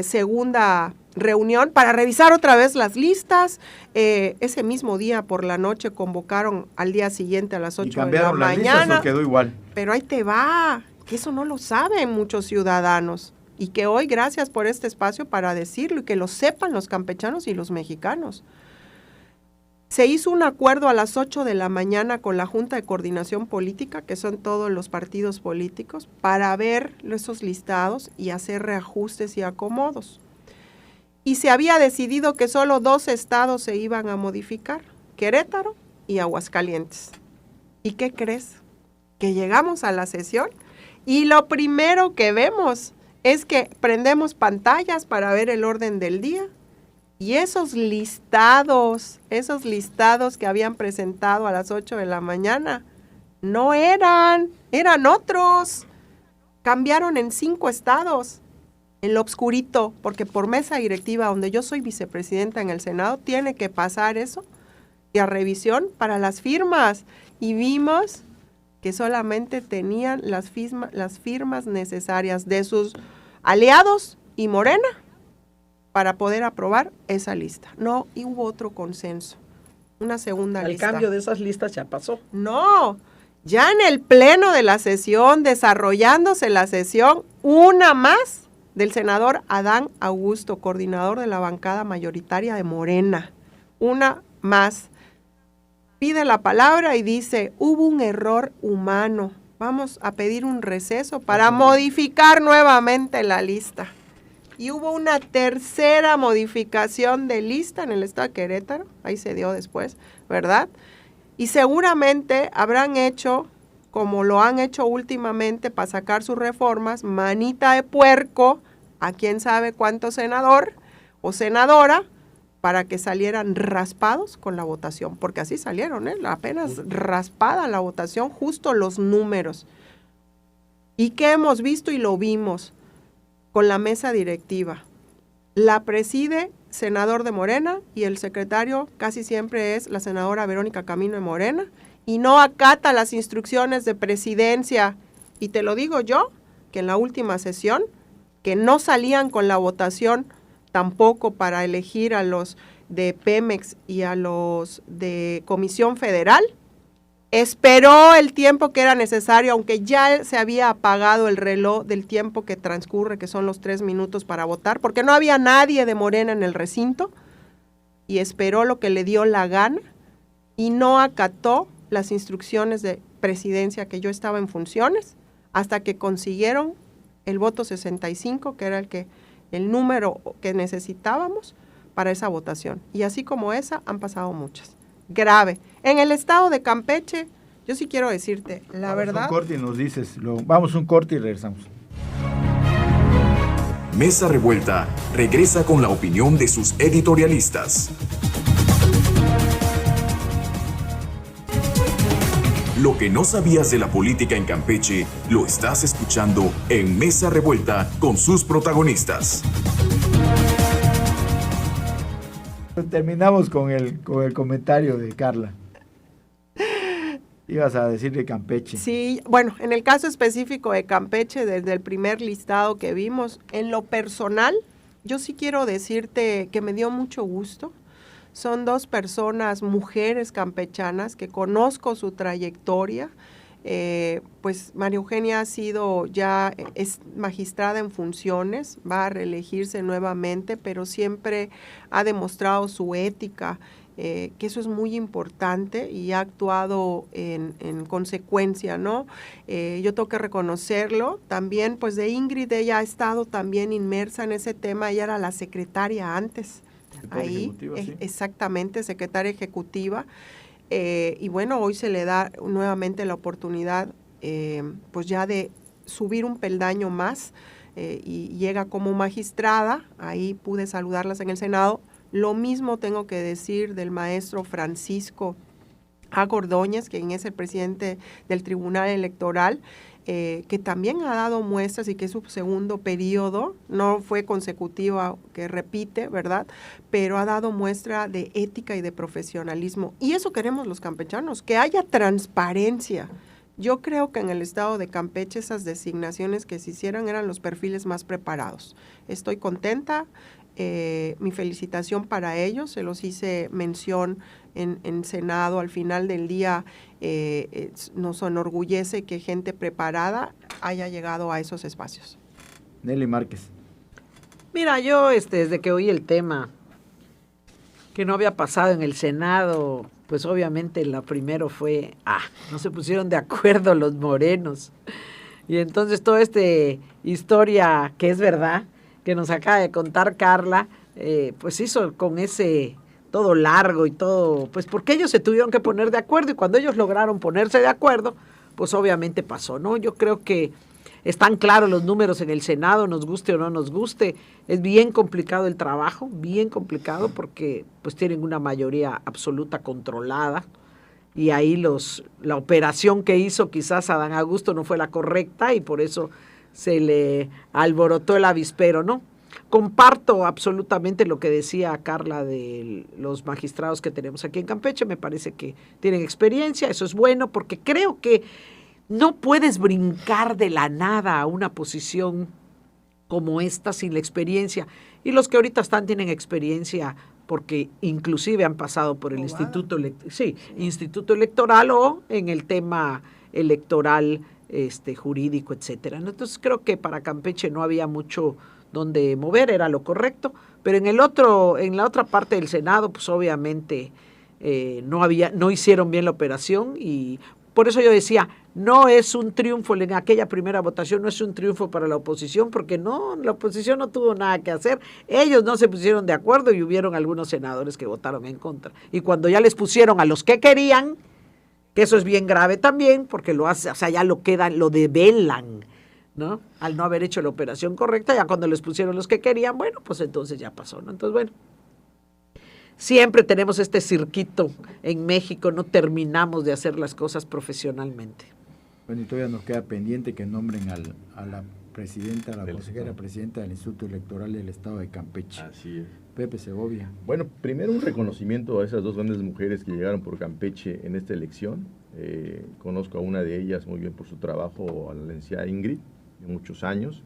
Speaker 4: segunda reunión para revisar otra vez las listas. Ese mismo día por la noche convocaron al día siguiente a las 8 de la mañana.
Speaker 2: Quedó igual.
Speaker 4: Pero ahí te va, que eso no lo saben muchos ciudadanos, y que hoy, gracias por este espacio para decirlo y que lo sepan los campechanos y los mexicanos. Se hizo un acuerdo a las 8 de la mañana con la Junta de Coordinación Política, que son todos los partidos políticos, para ver esos listados y hacer reajustes y acomodos. Y se había decidido que solo 2 estados se iban a modificar, Querétaro y Aguascalientes. ¿Y qué crees? Que llegamos a la sesión y lo primero que vemos es que prendemos pantallas para ver el orden del día. Y esos listados que habían presentado a las 8 de la mañana, no eran otros. Cambiaron en 5 estados, en lo obscurito, porque por mesa directiva, donde yo soy vicepresidenta en el Senado, tiene que pasar eso, y a revisión para las firmas. Y vimos que solamente tenían las firmas necesarias de sus aliados y Morena para poder aprobar esa lista. No, y hubo otro consenso, una segunda lista.
Speaker 3: El cambio de esas listas ya pasó.
Speaker 4: No, ya en el pleno de la sesión, desarrollándose la sesión, una más del senador Adán Augusto, coordinador de la bancada mayoritaria de Morena. Una más. Pide la palabra y dice, hubo un error humano. Vamos a pedir un receso para modificar nuevamente la lista. Y hubo una tercera modificación de lista en el estado de Querétaro, ahí se dio después, ¿verdad? Y seguramente habrán hecho, como lo han hecho últimamente para sacar sus reformas, manita de puerco a quién sabe cuánto senador o senadora, para que salieran raspados con la votación, porque así salieron, apenas raspada la votación, justo los números. ¿Y qué hemos visto y lo vimos? Con la mesa directiva. La preside senador de Morena y el secretario casi siempre es la senadora Verónica Camino de Morena y no acata las instrucciones de presidencia. Y te lo digo yo, que en la última sesión, que no salían con la votación tampoco para elegir a los de Pemex y a los de Comisión Federal, esperó el tiempo que era necesario, aunque ya se había apagado el reloj del tiempo que transcurre, que son los 3 minutos para votar, porque no había nadie de Morena en el recinto, y esperó lo que le dio la gana, y no acató las instrucciones de presidencia, que yo estaba en funciones, hasta que consiguieron el voto 65, que era el número que necesitábamos para esa votación. Y así como esa, han pasado muchas. Grave. En el estado de Campeche, yo sí quiero decirte, la verdad...
Speaker 2: Un corte y nos dices, vamos un corte y regresamos.
Speaker 1: Mesa Revuelta regresa con la opinión de sus editorialistas. Lo que no sabías de la política en Campeche, lo estás escuchando en Mesa Revuelta con sus protagonistas.
Speaker 2: Terminamos con el comentario de Carla. Ibas a decir de Campeche.
Speaker 4: Sí, bueno, en el caso específico de Campeche, desde el primer listado que vimos, en lo personal, yo sí quiero decirte que me dio mucho gusto. Son 2 personas, mujeres campechanas, que conozco su trayectoria. Pues María Eugenia es magistrada en funciones, va a reelegirse nuevamente, pero siempre ha demostrado su ética, que eso es muy importante y ha actuado en consecuencia, ¿no? Yo tengo que reconocerlo. También, pues de Ingrid, ella ha estado también inmersa en ese tema, ella era la secretaria antes, ahí, sí. Exactamente, secretaria ejecutiva. Y bueno, hoy se le da nuevamente la oportunidad, pues ya de subir un peldaño más, y llega como magistrada. Ahí pude saludarlas en el Senado. Lo mismo tengo que decir del maestro Francisco A. Ordóñez, quien es el presidente del Tribunal Electoral, que también ha dado muestras y que es su segundo periodo, no fue consecutiva, que repite, ¿verdad? Pero ha dado muestra de ética y de profesionalismo. Y eso queremos los campechanos, que haya transparencia. Yo creo que en el estado de Campeche esas designaciones que se hicieran eran los perfiles más preparados. Estoy contenta, mi felicitación para ellos, se los hice mención en Senado. Al final del día nos enorgullece que gente preparada haya llegado a esos espacios.
Speaker 2: Nelly Márquez.
Speaker 3: Mira, yo desde que oí el tema que no había pasado en el Senado, pues obviamente la primero fue, no se pusieron de acuerdo los morenos. Y entonces toda esta historia, que es verdad, que nos acaba de contar Carla, pues hizo con ese todo largo y todo, pues porque ellos se tuvieron que poner de acuerdo, y cuando ellos lograron ponerse de acuerdo, pues obviamente pasó, ¿no? Yo creo que están claros los números en el Senado, nos guste o no nos guste. Es bien complicado el trabajo, bien complicado, porque pues tienen una mayoría absoluta controlada, y ahí la operación que hizo quizás Adán Augusto no fue la correcta, y por eso se le alborotó el avispero, ¿no? Comparto absolutamente lo que decía Carla de los magistrados que tenemos aquí en Campeche. Me parece que tienen experiencia, eso es bueno, porque creo que no puedes brincar de la nada a una posición como esta sin la experiencia. Y los que ahorita están tienen experiencia porque inclusive han pasado por el Instituto Electoral o en el tema electoral jurídico, etcétera. Entonces creo que para Campeche no había mucho donde mover, era lo correcto, pero en la otra parte del Senado, pues obviamente no hicieron bien la operación, y por eso yo decía, no es un triunfo en aquella primera votación, no es un triunfo para la oposición, porque la oposición no tuvo nada que hacer, ellos no se pusieron de acuerdo y hubieron algunos senadores que votaron en contra. Y cuando ya les pusieron a los que querían, que eso es bien grave también, porque ya lo develan, ¿no? Al no haber hecho la operación correcta, ya cuando les pusieron los que querían, bueno, pues entonces ya pasó, ¿no? Entonces, bueno, siempre tenemos este circuito en México, no terminamos de hacer las cosas profesionalmente.
Speaker 2: Bueno, y todavía nos queda pendiente que nombren a la presidenta, la consejera presidenta del Instituto Electoral del Estado de Campeche.
Speaker 5: Así es.
Speaker 2: Pepe Segovia.
Speaker 5: Bueno, primero un reconocimiento a esas dos grandes mujeres que llegaron por Campeche en esta elección. Conozco a una de ellas muy bien por su trabajo, a la licenciada Ingrid, de muchos años,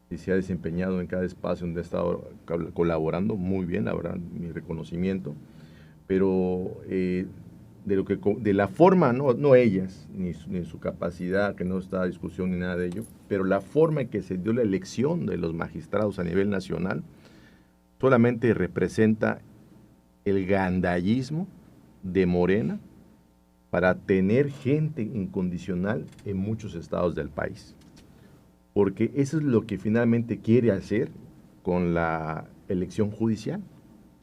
Speaker 5: y se ha desempeñado en cada espacio donde ha estado colaborando muy bien, la verdad, mi reconocimiento. Pero de la forma, no ellas, ni su capacidad, que no está a discusión ni nada de ello, pero la forma en que se dio la elección de los magistrados a nivel nacional, solamente representa el gandallismo de Morena para tener gente incondicional en muchos estados del país. Porque eso es lo que finalmente quiere hacer con la elección judicial.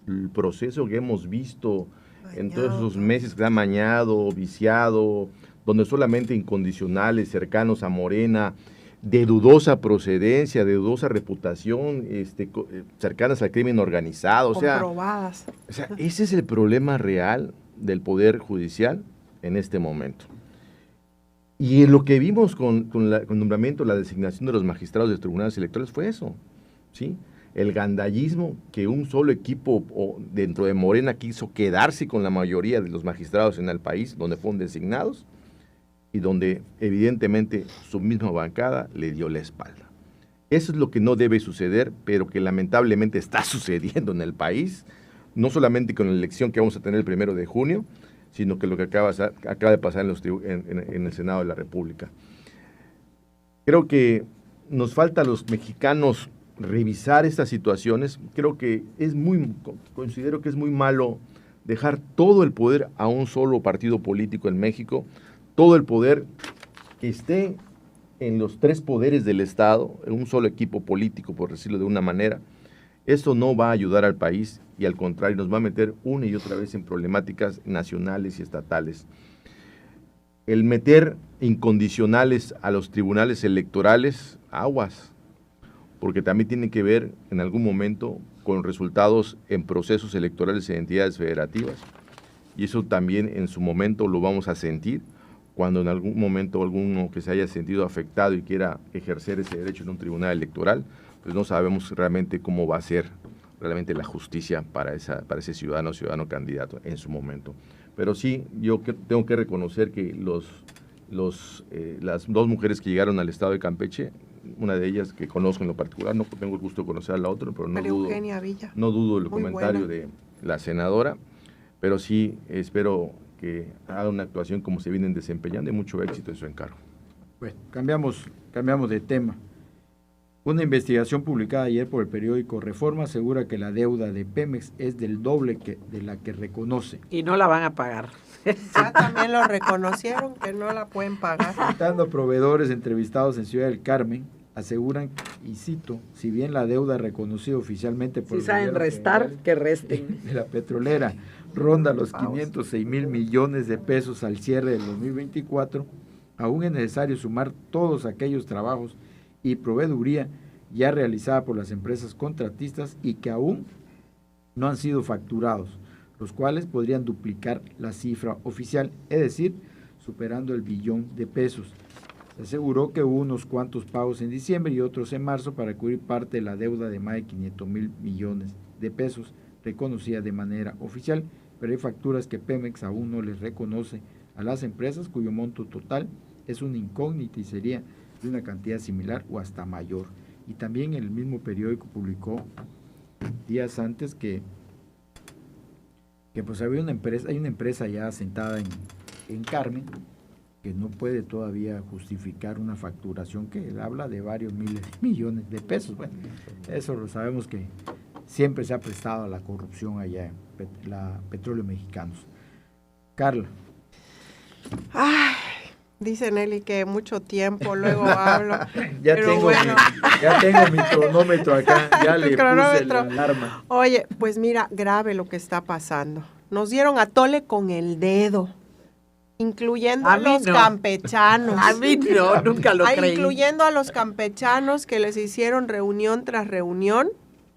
Speaker 5: El proceso que hemos visto en todos esos meses que ha mañado, viciado, donde solamente incondicionales, cercanos a Morena, de dudosa procedencia, de dudosa reputación, cercanas al crimen organizado.
Speaker 4: Comprobadas.
Speaker 5: O sea, ese es el problema real del Poder Judicial en este momento. Y lo que vimos con el nombramiento, la designación de los magistrados de los tribunales electorales fue eso, ¿sí? El gandallismo que un solo equipo dentro de Morena quiso quedarse con la mayoría de los magistrados en el país, donde fueron designados, y donde evidentemente su misma bancada le dio la espalda. Eso es lo que no debe suceder, pero que lamentablemente está sucediendo en el país, no solamente con la elección que vamos a tener el 1 de junio, sino que lo que acaba de pasar en el Senado de la República. Creo que nos falta a los mexicanos revisar estas situaciones. Considero que es muy malo dejar todo el poder a un solo partido político en México, todo el poder que esté en los 3 poderes del Estado, en un solo equipo político, por decirlo de una manera. Esto no va a ayudar al país y al contrario nos va a meter una y otra vez en problemáticas nacionales y estatales. El meter incondicionales a los tribunales electorales, aguas, porque también tiene que ver en algún momento con resultados en procesos electorales en entidades federativas. Y eso también en su momento lo vamos a sentir cuando en algún momento alguno que se haya sentido afectado y quiera ejercer ese derecho en un tribunal electoral, pues no sabemos realmente cómo va a ser realmente la justicia para ese ciudadano candidato en su momento. Pero sí, yo tengo que reconocer que las 2 mujeres que llegaron al estado de Campeche, una de ellas que conozco en lo particular, no tengo el gusto de conocer a la otra, pero no dudo el comentario de la senadora, pero sí espero que haga una actuación como se vienen desempeñando y mucho éxito en su encargo.
Speaker 2: Bueno, cambiamos de tema. Una investigación publicada ayer por el periódico Reforma asegura que la deuda de Pemex es del doble de la que reconoce.
Speaker 3: Y no la van a pagar.
Speaker 4: Ya también lo reconocieron que no la pueden pagar.
Speaker 2: Citando a proveedores entrevistados en Ciudad del Carmen, aseguran, y cito, si bien la deuda reconocida oficialmente por
Speaker 3: si saben restar, que resten.
Speaker 2: De la petrolera ronda los 506,000 millones de pesos al cierre del 2024, aún es necesario sumar todos aquellos trabajos y proveeduría ya realizada por las empresas contratistas y que aún no han sido facturados, los cuales podrían duplicar la cifra oficial, es decir, superando el billón de pesos. Se aseguró que hubo unos cuantos pagos en diciembre y otros en marzo para cubrir parte de la deuda de más de 500,000 millones de pesos reconocida de manera oficial, pero hay facturas que Pemex aún no les reconoce a las empresas cuyo monto total es una incógnita y sería de una cantidad similar o hasta mayor. Y también el mismo periódico publicó días antes que pues hay una empresa ya asentada en Carmen que no puede todavía justificar una facturación que habla de varios miles de millones de pesos. Bueno, eso lo sabemos que siempre se ha prestado a la corrupción allá en Petróleos Mexicanos. Carla.
Speaker 4: Ay, dice Nelly que mucho tiempo, luego hablo.
Speaker 2: ya tengo mi cronómetro acá, ya le puse la alarma.
Speaker 4: Oye, pues mira, grave lo que está pasando. Nos dieron a tole con el dedo, incluyendo a los campechanos.
Speaker 3: A mí no, nunca lo creí.
Speaker 4: Incluyendo a los campechanos que les hicieron reunión tras reunión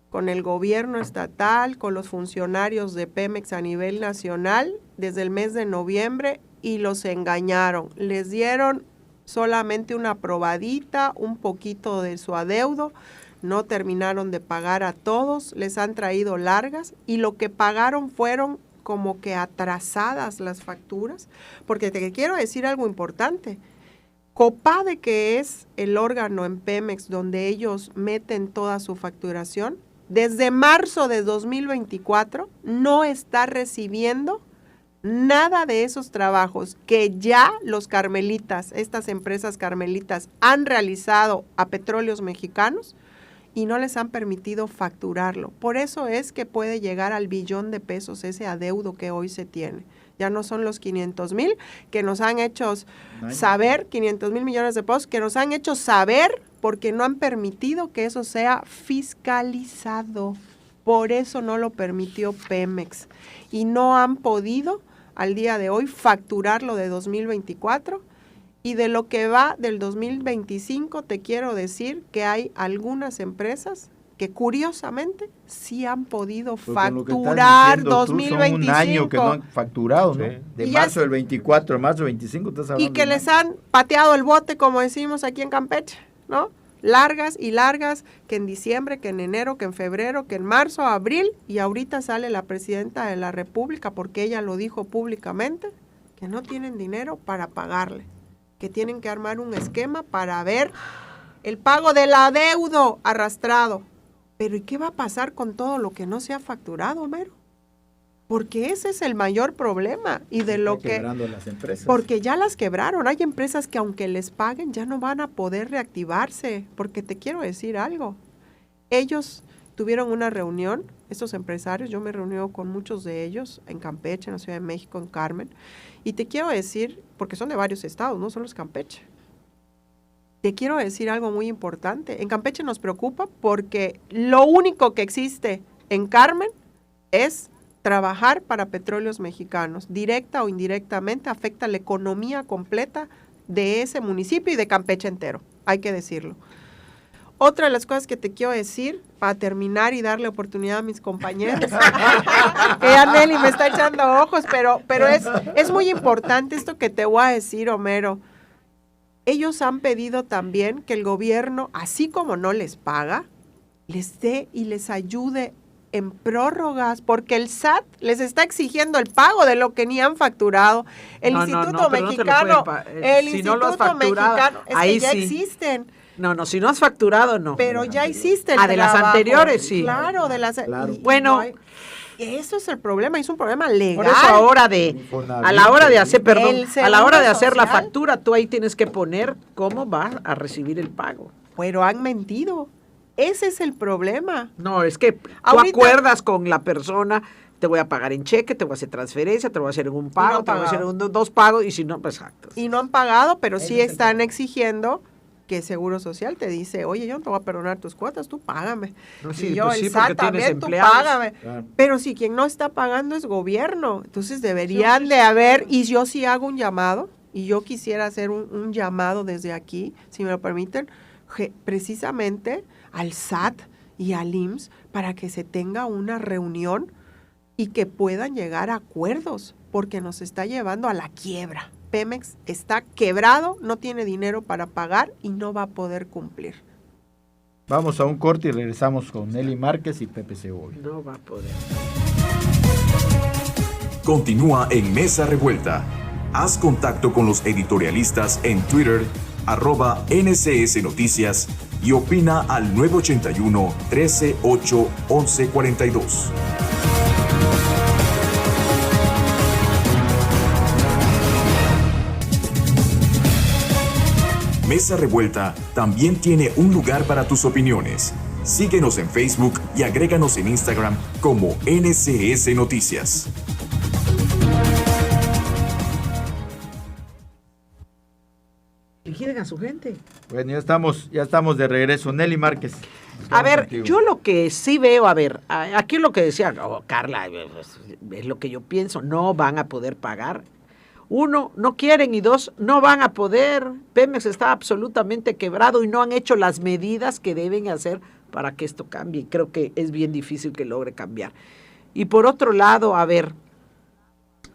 Speaker 4: con el gobierno estatal, con los funcionarios de Pemex a nivel nacional desde el mes de noviembre y los engañaron. Les dieron solamente una probadita, un poquito de su adeudo, no terminaron de pagar a todos, les han traído largas y lo que pagaron fueron como que atrasadas las facturas, porque te quiero decir algo importante. Copade, que es el órgano en Pemex donde ellos meten toda su facturación, desde marzo de 2024 no está recibiendo nada de esos trabajos que ya los carmelitas, estas empresas carmelitas, han realizado a Petróleos Mexicanos y no les han permitido facturarlo. Por eso es que puede llegar al billón de pesos ese adeudo que hoy se tiene. Ya no son los 500,000 que nos han hecho saber, 500,000 millones de pesos que nos han hecho saber porque no han permitido que eso sea fiscalizado. Por eso no lo permitió Pemex. Y no han podido al día de hoy facturar lo de 2024 y de lo que va del 2025 te quiero decir que hay algunas empresas que curiosamente sí han podido facturar 2025.
Speaker 2: Son un año que no han facturado, ¿no?
Speaker 5: Sí.
Speaker 2: De
Speaker 4: Y
Speaker 2: marzo
Speaker 4: ya
Speaker 2: del 24 a marzo del 25 estás hablando.
Speaker 4: Y que les han pateado el bote, como decimos aquí en Campeche, ¿no? Largas y largas, que en diciembre, que en enero, que en febrero, que en marzo, abril, y ahorita sale la presidenta de la República, porque ella lo dijo públicamente, que no tienen dinero para pagarle, que tienen que armar un esquema para ver el pago del adeudo arrastrado. Pero ¿y qué va a pasar con todo lo que no se ha facturado, Homero? Porque ese es el mayor problema y de lo que...
Speaker 2: Quebrando las empresas.
Speaker 4: Porque ya las quebraron. Hay empresas que aunque les paguen ya no van a poder reactivarse. Porque te quiero decir algo. Ellos tuvieron una reunión, estos empresarios, yo me reuní con muchos de ellos en Campeche, en la Ciudad de México, en Carmen. Y te quiero decir, porque son de varios estados, no solo es Campeche. Te quiero decir algo muy importante. En Campeche nos preocupa porque lo único que existe en Carmen es trabajar para Petróleos Mexicanos. Directa o indirectamente afecta la economía completa de ese municipio y de Campeche entero, hay que decirlo. Otra de las cosas que te quiero decir, para terminar y darle oportunidad a mis compañeros, que ya Nelly me está echando ojos, pero es muy importante esto que te voy a decir, Homero. Ellos han pedido también que el gobierno, así como no les paga, les dé y les ayude en prórrogas, porque el SAT les está exigiendo el pago de lo que ni han facturado. El Instituto Mexicano, el Instituto Mexicano, es que ya existen.
Speaker 3: No, si no has facturado, no.
Speaker 4: Pero ya hiciste el
Speaker 3: de las
Speaker 4: trabajo.
Speaker 3: anteriores, sí.
Speaker 4: Claro, de las...
Speaker 2: Claro.
Speaker 3: Bueno,
Speaker 4: eso es el problema, es un problema legal.
Speaker 3: por eso a la hora de hacer, a la hora de hacer la
Speaker 4: social.
Speaker 3: factura, tú ahí tienes que poner cómo vas a recibir el pago.
Speaker 4: Pero han mentido. Ese es el problema.
Speaker 3: No, es que tú
Speaker 4: Ahorita-
Speaker 3: acuerdas con la persona, te voy a pagar en cheque, te voy a hacer transferencia, te voy a hacer en un pago,
Speaker 4: no
Speaker 3: te voy a hacer
Speaker 4: pagado.
Speaker 3: en dos pagos, y si no, pues exacto.
Speaker 4: Y no han pagado, pero sí están exigiendo que Seguro Social te dice, oye, yo no te voy a perdonar tus cuotas, tú págame.
Speaker 3: No, sí,
Speaker 4: y yo,
Speaker 3: pues sí,
Speaker 4: el
Speaker 3: porque
Speaker 4: SAT
Speaker 3: tienes
Speaker 4: también, tú
Speaker 3: empleados.
Speaker 4: págame.
Speaker 2: Claro.
Speaker 4: Pero si quien no está pagando es gobierno, entonces deberían de haber, y yo sí hago un llamado, y yo quisiera hacer un llamado desde aquí, si me lo permiten, precisamente al SAT y al IMSS, para que se tenga una reunión y que puedan llegar a acuerdos, porque nos está llevando a la quiebra. Pemex está quebrado, no tiene dinero para pagar y no va a poder cumplir.
Speaker 2: Vamos a un corte y regresamos con Nelly Márquez y Pepe Segovia.
Speaker 3: No va a poder.
Speaker 1: Continúa en Mesa Revuelta. Haz contacto con los editorialistas en Twitter, @NCS Noticias, y opina al 981-13-8-1142. Mesa Revuelta también tiene un lugar para tus opiniones. Síguenos en Facebook y agréganos en Instagram como NCS Noticias.
Speaker 3: Liquiden a su gente.
Speaker 2: Bueno, ya estamos de regreso. Nelly Márquez.
Speaker 3: A ver,
Speaker 2: contigo.
Speaker 3: yo lo que sí veo, aquí lo que decía Carla, es lo que yo pienso, no van a poder pagar. Uno, no quieren, y dos, no van a poder. Pemex está absolutamente quebrado y no han hecho las medidas que deben hacer para que esto cambie. Creo que es bien difícil que logre cambiar. Y por otro lado,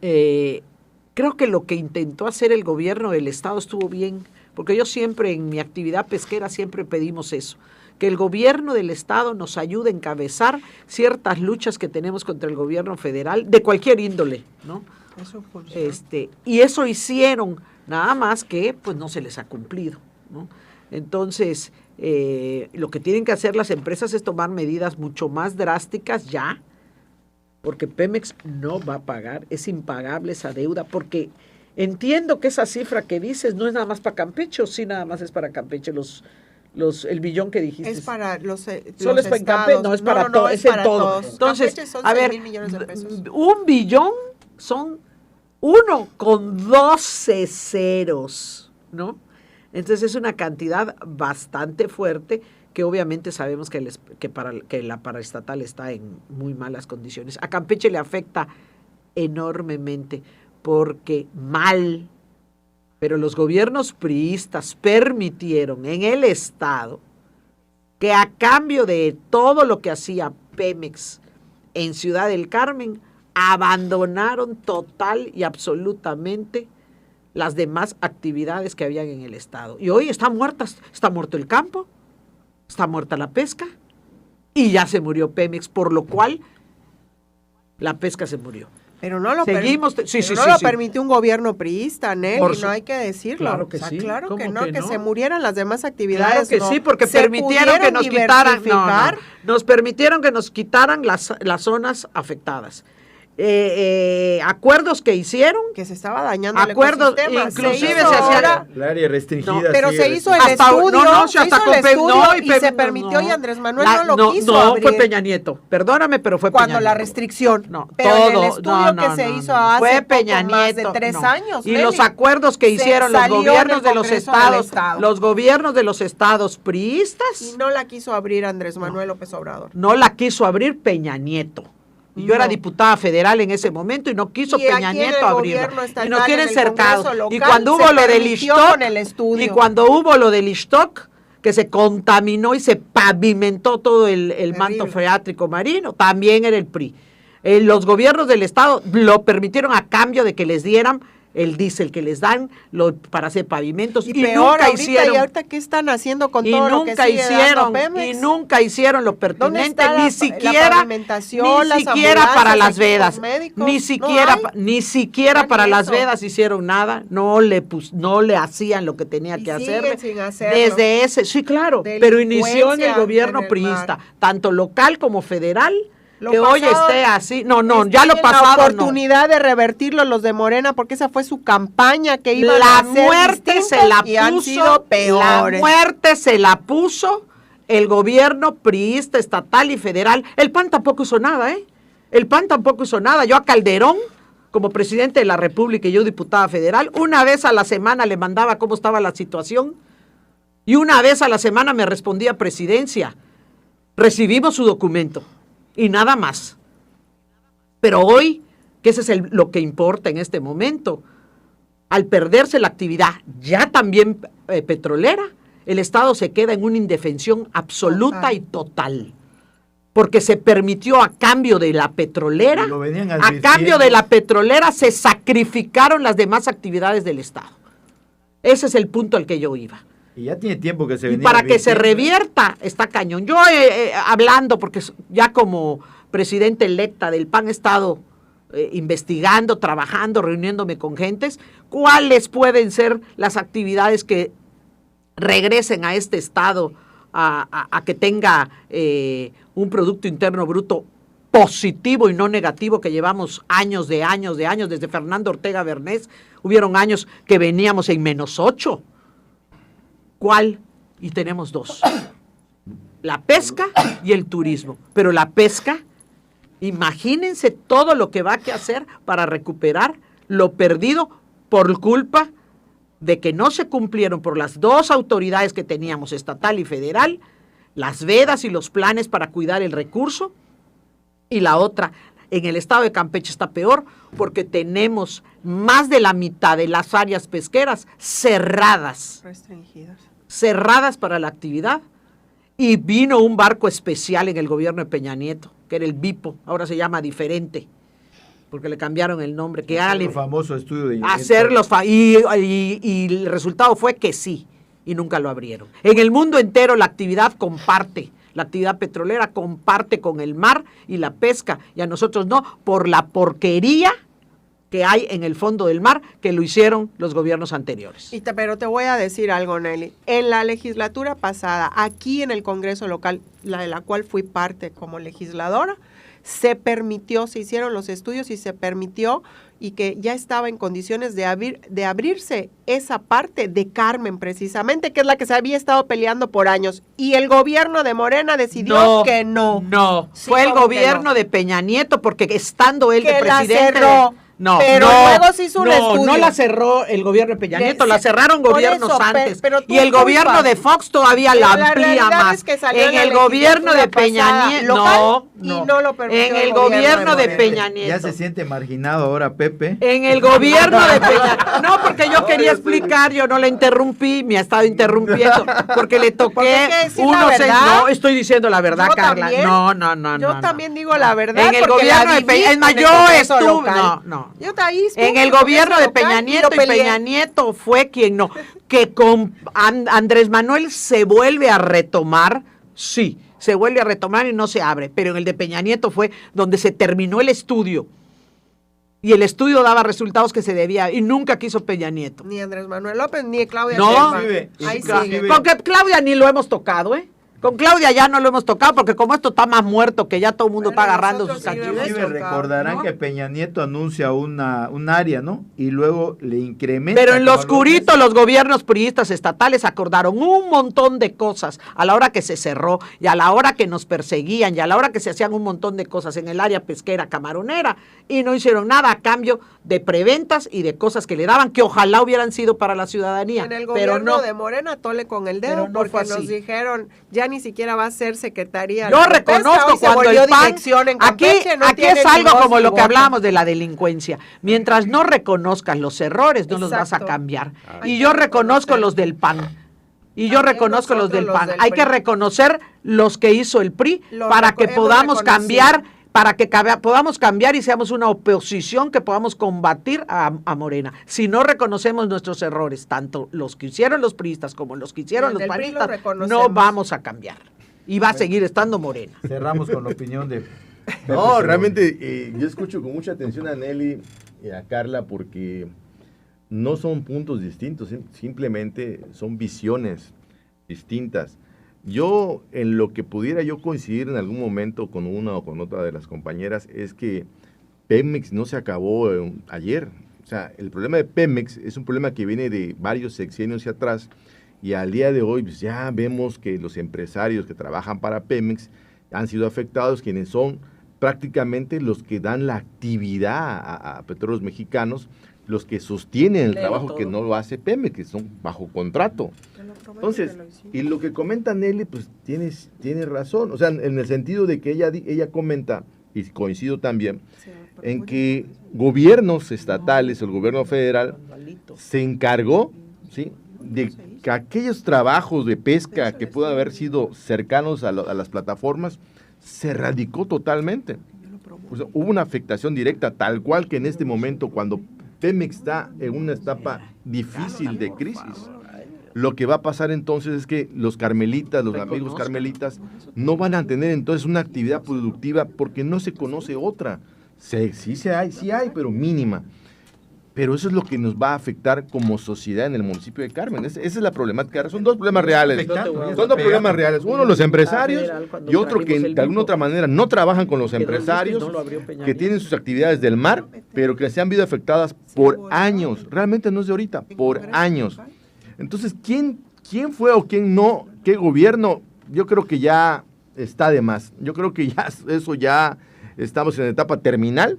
Speaker 3: creo que lo que intentó hacer el gobierno del Estado estuvo bien, porque yo siempre en mi actividad pesquera siempre pedimos eso, que el gobierno del estado nos ayude a encabezar ciertas luchas que tenemos contra el gobierno federal de cualquier índole, ¿no?
Speaker 4: Eso funciona.
Speaker 3: Y eso hicieron, nada más que pues no se les ha cumplido, ¿no? Entonces, lo que tienen que hacer las empresas es tomar medidas mucho más drásticas ya, porque Pemex no va a pagar, es impagable esa deuda, porque entiendo que esa cifra que dices no es nada más para Campeche, o sí nada más es para Campeche, el billón que dijiste.
Speaker 4: Es para los
Speaker 3: Solo es para Campeche, no es para todo, es en todo.
Speaker 4: Todos.
Speaker 3: Entonces,
Speaker 4: Campeche son
Speaker 3: a ver,
Speaker 4: 6,000 millones de pesos.
Speaker 3: 1 billón son 1 con 12 ceros, ¿no? Entonces es una cantidad bastante fuerte que obviamente sabemos que la paraestatal está en muy malas condiciones. A Campeche le afecta enormemente porque pero los gobiernos priistas permitieron en el estado que a cambio de todo lo que hacía Pemex en Ciudad del Carmen, abandonaron total y absolutamente las demás actividades que habían en el estado. Y hoy está muerto el campo, está muerta la pesca y ya se murió Pemex, por lo cual la pesca se murió.
Speaker 4: Pero no lo,
Speaker 3: Seguimos,
Speaker 4: permitió un gobierno priista, Nelly, no hay que decirlo.
Speaker 3: Claro que sí.
Speaker 4: Claro que
Speaker 3: ¿Cómo
Speaker 4: no, que se murieran las demás actividades.
Speaker 3: Claro que sí, porque permitieron que nos quitaran, nos permitieron que nos quitaran las zonas afectadas. Acuerdos que hicieron,
Speaker 4: que se estaba dañando
Speaker 3: acuerdos,
Speaker 4: el ecosistema.
Speaker 3: inclusive se hacía
Speaker 5: el área restringida.
Speaker 4: Pero se hizo el
Speaker 3: hasta,
Speaker 4: estudio,
Speaker 3: y
Speaker 4: se permitió y Andrés Manuel no lo quiso abrir.
Speaker 3: Fue Peña Nieto, perdóname, pero fue
Speaker 4: cuando
Speaker 3: Peña
Speaker 4: la
Speaker 3: Nieto.
Speaker 4: Restricción,
Speaker 3: pero
Speaker 4: en el estudio que se hizo hace
Speaker 3: fue Peña
Speaker 4: poco más
Speaker 3: Nieto,
Speaker 4: de 3 años.
Speaker 3: Y los acuerdos que hicieron los gobiernos de los estados, los gobiernos de los estados priistas.
Speaker 4: Y no la quiso abrir Andrés Manuel López Obrador.
Speaker 3: No la quiso abrir Peña Nieto. Y yo era diputada federal en ese momento y no quiso Peña Nieto abrirla. Y nos tienen cercados. Y cuando hubo lo del Ixtoc, que se contaminó y se pavimentó todo el manto freátrico marino, también era el PRI. Los gobiernos del estado lo permitieron a cambio de que les dieran el diésel que les dan para hacer pavimentos.
Speaker 4: Y peor, nunca hicieron. ¿Y ahorita qué están haciendo con todo lo que sigue dando Pemex?
Speaker 3: Y nunca hicieron lo pertinente,
Speaker 4: ni siquiera
Speaker 3: para las vedas. Ni siquiera para las vedas hicieron nada. No le hacían lo que tenía que hacer. Desde ese, sí, claro, pero inició en el gobierno priista, tanto local como federal. Que hoy esté así, ya lo pasado
Speaker 4: la oportunidad de revertirlo los de Morena, porque esa fue su campaña que iban
Speaker 3: a
Speaker 4: hacer
Speaker 3: muerte se la puso,
Speaker 4: han sido peores.
Speaker 3: La muerte se la puso el gobierno priista estatal y federal. El PAN tampoco hizo nada, El PAN tampoco hizo nada. Yo a Calderón, como presidente de la República y yo diputada federal, una vez a la semana le mandaba cómo estaba la situación y una vez a la semana me respondía presidencia. Recibimos su documento. Y nada más. Pero hoy, que ese es lo que importa en este momento, al perderse la actividad ya también petrolera, el Estado se queda en una indefensión absoluta y total. Porque se permitió a cambio de la petrolera, se sacrificaron las demás actividades del Estado. Ese es el punto al que yo iba.
Speaker 2: Y ya tiene tiempo que se venía.
Speaker 3: Y para que se revierta, está cañón. Yo hablando, porque ya como presidente electa del PAN he estado investigando, trabajando, reuniéndome con gentes, cuáles pueden ser las actividades que regresen a este estado a que tenga un Producto Interno Bruto positivo y no negativo, que llevamos años, desde Fernando Ortega Bernés, hubieron años que veníamos en -8. ¿Cuál? Y tenemos 2. La pesca y el turismo. Pero la pesca, imagínense todo lo que va a hacer para recuperar lo perdido por culpa de que no se cumplieron por las 2 autoridades que teníamos, estatal y federal, las vedas y los planes para cuidar el recurso. Y la otra, en el estado de Campeche está peor porque tenemos más de la mitad de las áreas pesqueras cerradas. Cerradas para la actividad. Y vino un barco especial en el gobierno de Peña Nieto, que era el Bipo, ahora se llama diferente. porque le cambiaron el nombre, que
Speaker 2: El famoso estudio de
Speaker 3: y el resultado fue que sí, y nunca lo abrieron. En el mundo entero la actividad comparte, la actividad petrolera comparte con el mar y la pesca, y a nosotros no, por la porquería que hay en el fondo del mar, que lo hicieron los gobiernos anteriores.
Speaker 4: Pero te voy a decir algo, Nelly. En la legislatura pasada, aquí en el Congreso local, de la cual fui parte como legisladora, se hicieron los estudios y se permitió, y que ya estaba en condiciones de abrirse esa parte de Carmen, precisamente, que es la que se había estado peleando por años. Y el gobierno de Morena decidió que no.
Speaker 3: No,
Speaker 4: Sí,
Speaker 3: fue el
Speaker 4: ¿cómo que
Speaker 3: gobierno
Speaker 4: no?
Speaker 3: de Peña Nieto, porque estando él de
Speaker 4: Que la
Speaker 3: presidente...
Speaker 4: cerró.
Speaker 3: No,
Speaker 4: Pero luego se hizo un estudio.
Speaker 3: No la cerró el gobierno de Peña Nieto, la cerraron
Speaker 4: Por
Speaker 3: gobiernos
Speaker 4: eso,
Speaker 3: antes.
Speaker 4: pero tú
Speaker 3: y el gobierno
Speaker 4: culpas.
Speaker 3: de Fox todavía
Speaker 4: Pero
Speaker 3: la
Speaker 4: la
Speaker 3: amplía
Speaker 4: realidad
Speaker 3: más.
Speaker 4: es que salió
Speaker 3: En
Speaker 4: la
Speaker 3: el gobierno de
Speaker 4: legislatura
Speaker 3: Peña
Speaker 4: pasada
Speaker 3: Nieto,
Speaker 4: local y no lo permitió
Speaker 3: en
Speaker 4: el
Speaker 3: el
Speaker 4: gobierno
Speaker 3: gobierno
Speaker 4: de
Speaker 3: de
Speaker 4: Morena.
Speaker 3: Peña Nieto.
Speaker 2: Ya se siente marginado ahora Pepe.
Speaker 3: En el gobierno de Peña No, porque yo quería explicar, yo no la interrumpí, me ha estado interrumpiendo, porque le
Speaker 4: Porque
Speaker 3: toqué
Speaker 4: hay que decir la verdad.
Speaker 3: No, estoy diciendo la verdad,
Speaker 4: Yo
Speaker 3: Carla.
Speaker 4: también.
Speaker 3: No.
Speaker 4: Yo también digo la verdad.
Speaker 3: En el
Speaker 4: porque
Speaker 3: gobierno
Speaker 4: la
Speaker 3: de Peña,
Speaker 4: viví
Speaker 3: es más,
Speaker 4: en el
Speaker 3: yo
Speaker 4: Congreso
Speaker 3: estuve,
Speaker 4: local.
Speaker 3: no.
Speaker 4: Yo ahí estuve
Speaker 3: En el
Speaker 4: Congreso
Speaker 3: gobierno de
Speaker 4: local
Speaker 3: Peña
Speaker 4: y
Speaker 3: Nieto,
Speaker 4: lo
Speaker 3: y
Speaker 4: peleé.
Speaker 3: Peña Nieto fue quien no, que con Andrés Manuel se vuelve a retomar, sí, se vuelve a retomar y no se abre, pero en el de Peña Nieto fue donde se terminó el estudio, y el estudio daba resultados que se debía, y nunca quiso Peña Nieto.
Speaker 4: Ni Andrés Manuel López, ni Claudia
Speaker 3: No.
Speaker 4: Sheinbaum.
Speaker 2: Inclusive-
Speaker 4: Ahí
Speaker 2: inclusive-
Speaker 4: sigue.
Speaker 3: Con que Claudia ni lo hemos tocado, ¿eh? Con Claudia ya no lo hemos tocado, porque como esto está más muerto, que ya todo el mundo
Speaker 4: Bueno,
Speaker 3: está agarrando
Speaker 4: nosotros
Speaker 3: sus
Speaker 4: sí lo hemos
Speaker 3: actividades.
Speaker 2: Inclusive
Speaker 4: tocado,
Speaker 2: recordarán
Speaker 3: ¿no?
Speaker 2: que Peña Nieto anuncia un área, ¿no? Y luego le incrementa.
Speaker 3: Pero en lo
Speaker 2: como
Speaker 3: oscurito los gobiernos priistas estatales acordaron un montón de cosas a la hora que se cerró y a la hora que nos perseguían y a la hora que se hacían un montón de cosas en el área pesquera camaronera y no hicieron nada a cambio de preventas y de cosas que le daban que ojalá hubieran sido para la ciudadanía.
Speaker 4: En el
Speaker 3: pero
Speaker 4: gobierno
Speaker 3: no.
Speaker 4: de Morena tole con el
Speaker 3: Pero
Speaker 4: dedo
Speaker 3: no
Speaker 4: porque
Speaker 3: fue así.
Speaker 4: nos dijeron ya ni siquiera va a ser secretaría.
Speaker 3: Yo
Speaker 4: de pesca,
Speaker 3: reconozco
Speaker 4: hoy se
Speaker 3: cuando
Speaker 4: volvió
Speaker 3: el PAN,
Speaker 4: dirección en
Speaker 3: aquí
Speaker 4: Campeche, no
Speaker 3: es
Speaker 4: tienen
Speaker 3: algo
Speaker 4: ni voz
Speaker 3: como
Speaker 4: ni
Speaker 3: lo que
Speaker 4: voto.
Speaker 3: hablábamos de la delincuencia. Mientras no reconozcas los errores, no los vas a
Speaker 4: Exacto.
Speaker 3: cambiar.
Speaker 4: Hay
Speaker 3: Y
Speaker 4: que
Speaker 3: yo reconozco
Speaker 4: reconocer.
Speaker 3: los del PAN. Y yo
Speaker 4: También
Speaker 3: reconozco los
Speaker 4: nosotros
Speaker 3: del
Speaker 4: los
Speaker 3: PAN.
Speaker 4: del
Speaker 3: Hay que
Speaker 4: PRI.
Speaker 3: reconocer los que hizo el PRI
Speaker 4: Lo
Speaker 3: para que
Speaker 4: hemos
Speaker 3: podamos
Speaker 4: reconocido.
Speaker 3: cambiar, podamos cambiar y seamos una oposición que podamos combatir a Morena. Si no reconocemos nuestros errores, tanto los que hicieron los priistas como los que hicieron
Speaker 4: Los
Speaker 3: los
Speaker 4: del PRI lo
Speaker 3: panistas,
Speaker 4: reconocemos.
Speaker 3: no vamos a cambiar. Y va a seguir estando Morena.
Speaker 2: Cerramos con la opinión de Pepe
Speaker 5: No,
Speaker 2: Segovia.
Speaker 5: realmente yo escucho con mucha atención a Nelly y a Carla porque no son puntos distintos, simplemente son visiones distintas. Yo, en lo que pudiera yo coincidir en algún momento con una o con otra de las compañeras, es que Pemex no se acabó ayer. O sea, el problema de Pemex es un problema que viene de varios sexenios hacia atrás y al día de hoy pues, ya vemos que los empresarios que trabajan para Pemex han sido afectados, quienes son prácticamente los que dan la actividad a Petróleos Mexicanos, los que sostienen el
Speaker 3: Leo
Speaker 5: trabajo
Speaker 3: todo.
Speaker 5: que no lo hace Pemex, que son bajo contrato. Entonces, y lo que comenta Nelly, pues tiene razón, o sea, en el sentido de que ella comenta, y coincido también, en que gobiernos estatales, el gobierno federal, se encargó, ¿sí?, de que aquellos trabajos de pesca que puedan haber sido cercanos a las plataformas, se erradicó totalmente. O sea, hubo una afectación directa, tal cual que en este momento, cuando Pemex está en una etapa difícil de crisis, lo que va a pasar entonces es que los carmelitas, los amigos carmelitas, no van a tener entonces una actividad productiva porque no se conoce otra. Sí hay, pero mínima. Pero eso es lo que nos va a afectar como sociedad en el municipio de Carmen. Esa es la problemática. Son dos problemas reales. Son dos problemas reales. Uno, los empresarios, y otro que de alguna otra manera no trabajan con los empresarios, que tienen sus actividades del mar, pero que se han visto afectadas por años. Realmente no es de ahorita, por años. Entonces, ¿quién fue o quién no? ¿Qué gobierno? Yo creo que ya está de más. Yo creo que ya estamos en la etapa terminal.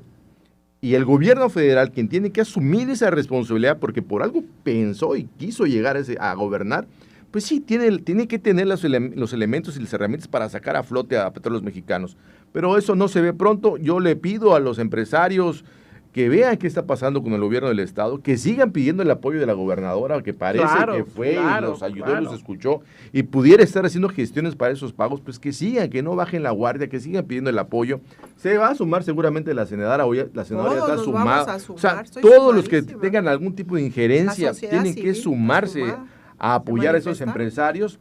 Speaker 5: Y el gobierno federal, quien tiene que asumir esa responsabilidad, porque por algo pensó y quiso llegar a gobernar, pues sí, tiene que tener los elementos y las herramientas para sacar a flote a Petróleos Mexicanos. Pero eso no se ve pronto. Yo le pido a los empresarios que vean qué está pasando con el gobierno del Estado, que sigan pidiendo el apoyo de la gobernadora, que parece que fue y los ayudó y los escuchó, y pudiera estar haciendo gestiones para esos pagos, pues que sigan, que no bajen la guardia, que sigan pidiendo el apoyo. Se va a sumar seguramente la senadora, la senadora ya está sumada. O sea, todos los que tengan algún tipo de injerencia tienen que sumarse a apoyar a esos empresarios,